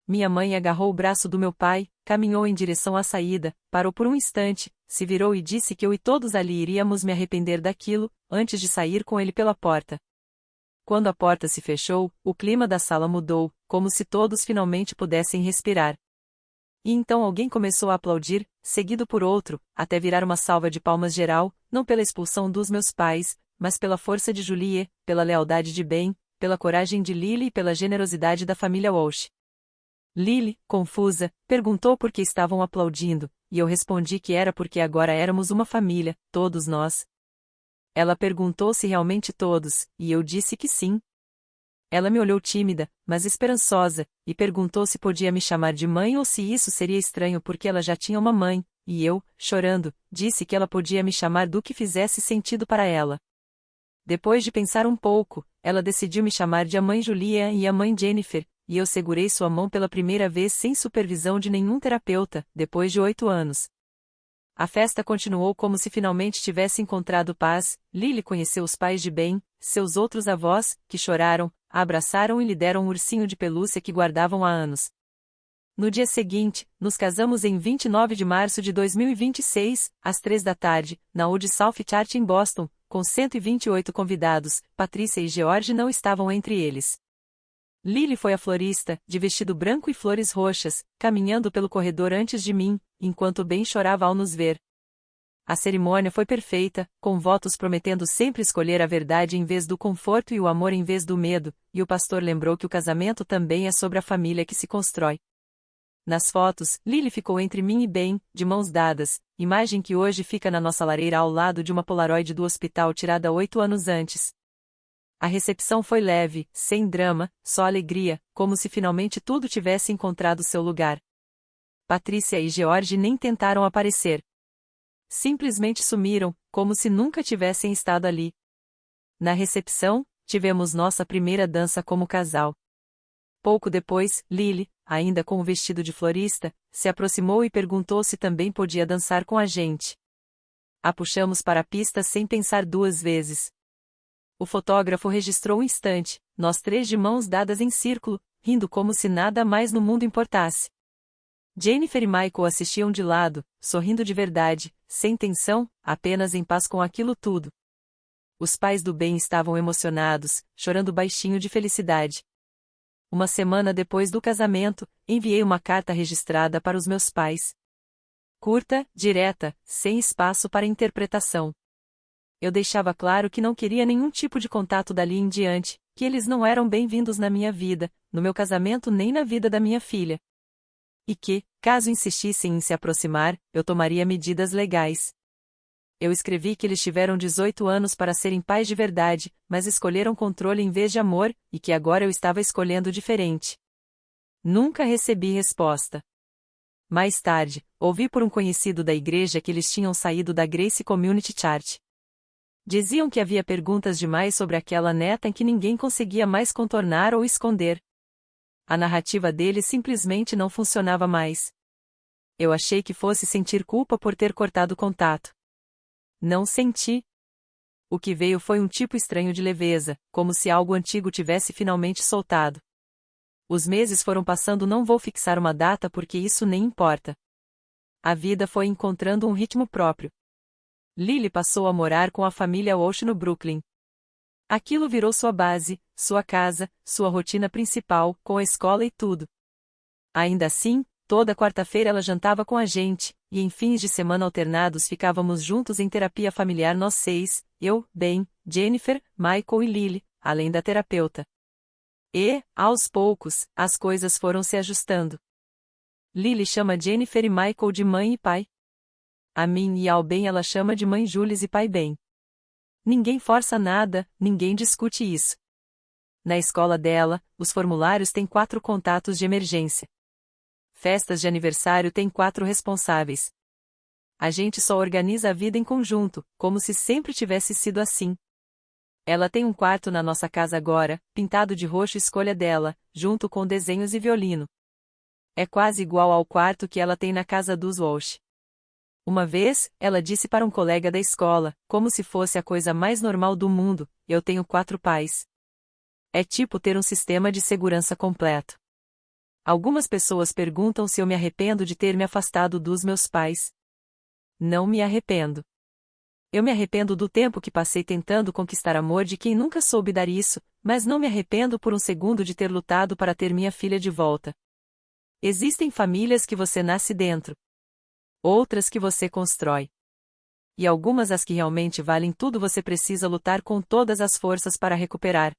Minha mãe agarrou o braço do meu pai, caminhou em direção à saída, parou por um instante, se virou e disse que eu e todos ali iríamos me arrepender daquilo, antes de sair com ele pela porta. Quando a porta se fechou, o clima da sala mudou, como se todos finalmente pudessem respirar. E então alguém começou a aplaudir, seguido por outro, até virar uma salva de palmas geral, não pela expulsão dos meus pais, mas pela força de Julie, pela lealdade de Ben, pela coragem de Lily e pela generosidade da família Walsh. Lily, confusa, perguntou por que estavam aplaudindo, e eu respondi que era porque agora éramos uma família, todos nós. Ela perguntou se realmente todos, e eu disse que sim. Ela me olhou tímida, mas esperançosa, e perguntou se podia me chamar de mãe ou se isso seria estranho porque ela já tinha uma mãe, e eu, chorando, disse que ela podia me chamar do que fizesse sentido para ela. Depois de pensar um pouco, ela decidiu me chamar de a mãe Julia e a mãe Jennifer, e eu segurei sua mão pela primeira vez sem supervisão de nenhum terapeuta, depois de 8 anos. A festa continuou como se finalmente tivesse encontrado paz. Lily conheceu os pais de Ben, seus outros avós, que choraram, a abraçaram e lhe deram um ursinho de pelúcia que guardavam há anos. No dia seguinte, nos casamos em 29 de março de 2026, às 3 da tarde, na Old South Church em Boston, com 128 convidados. Patrícia e George não estavam entre eles. Lily foi a florista, de vestido branco e flores roxas, caminhando pelo corredor antes de mim, enquanto Ben chorava ao nos ver. A cerimônia foi perfeita, com votos prometendo sempre escolher a verdade em vez do conforto e o amor em vez do medo, e o pastor lembrou que o casamento também é sobre a família que se constrói. Nas fotos, Lily ficou entre mim e Ben, de mãos dadas, imagem que hoje fica na nossa lareira ao lado de uma Polaroid do hospital tirada 8 anos antes. A recepção foi leve, sem drama, só alegria, como se finalmente tudo tivesse encontrado seu lugar. Patrícia e George nem tentaram aparecer. Simplesmente sumiram, como se nunca tivessem estado ali. Na recepção, tivemos nossa primeira dança como casal. Pouco depois, Lily, ainda com o vestido de florista, se aproximou e perguntou se também podia dançar com a gente. A puxamos para a pista sem pensar 2 vezes. O fotógrafo registrou um instante, nós 3 de mãos dadas em círculo, rindo como se nada mais no mundo importasse. Jennifer e Michael assistiam de lado, sorrindo de verdade, sem tensão, apenas em paz com aquilo tudo. Os pais do Ben estavam emocionados, chorando baixinho de felicidade. Uma semana depois do casamento, enviei uma carta registrada para os meus pais. Curta, direta, sem espaço para interpretação. Eu deixava claro que não queria nenhum tipo de contato dali em diante, que eles não eram bem-vindos na minha vida, no meu casamento nem na vida da minha filha. E que, caso insistissem em se aproximar, eu tomaria medidas legais. Eu escrevi que eles tiveram 18 anos para serem pais de verdade, mas escolheram controle em vez de amor, e que agora eu estava escolhendo diferente. Nunca recebi resposta. Mais tarde, ouvi por um conhecido da igreja que eles tinham saído da Grace Community Church. Diziam que havia perguntas demais sobre aquela neta em que ninguém conseguia mais contornar ou esconder. A narrativa deles simplesmente não funcionava mais. Eu achei que fosse sentir culpa por ter cortado contato. Não senti. O que veio foi um tipo estranho de leveza, como se algo antigo tivesse finalmente soltado. Os meses foram passando, não vou fixar uma data porque isso nem importa. A vida foi encontrando um ritmo próprio. Lily passou a morar com a família Walsh no Brooklyn. Aquilo virou sua base, sua casa, sua rotina principal, com a escola e tudo. Ainda assim, toda quarta-feira ela jantava com a gente, e em fins de semana alternados ficávamos juntos em terapia familiar nós 6, eu, Ben, Jennifer, Michael e Lily, além da terapeuta. E, aos poucos, as coisas foram se ajustando. Lily chama Jennifer e Michael de mãe e pai. A mim e ao Ben ela chama de mãe Jules e pai Ben. Ninguém força nada, ninguém discute isso. Na escola dela, os formulários têm 4 contatos de emergência. Festas de aniversário têm 4 responsáveis. A gente só organiza a vida em conjunto, como se sempre tivesse sido assim. Ela tem um quarto na nossa casa agora, pintado de roxo, escolha dela, junto com desenhos e violino. É quase igual ao quarto que ela tem na casa dos Walsh. Uma vez, ela disse para um colega da escola, como se fosse a coisa mais normal do mundo: eu tenho 4 pais. É tipo ter um sistema de segurança completo. Algumas pessoas perguntam se eu me arrependo de ter me afastado dos meus pais. Não me arrependo. Eu me arrependo do tempo que passei tentando conquistar amor de quem nunca soube dar isso, mas não me arrependo por um segundo de ter lutado para ter minha filha de volta. Existem famílias que você nasce dentro. Outras que você constrói. E algumas as que realmente valem tudo você precisa lutar com todas as forças para recuperar.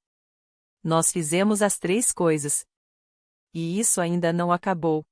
Nós fizemos as 3 coisas. E isso ainda não acabou.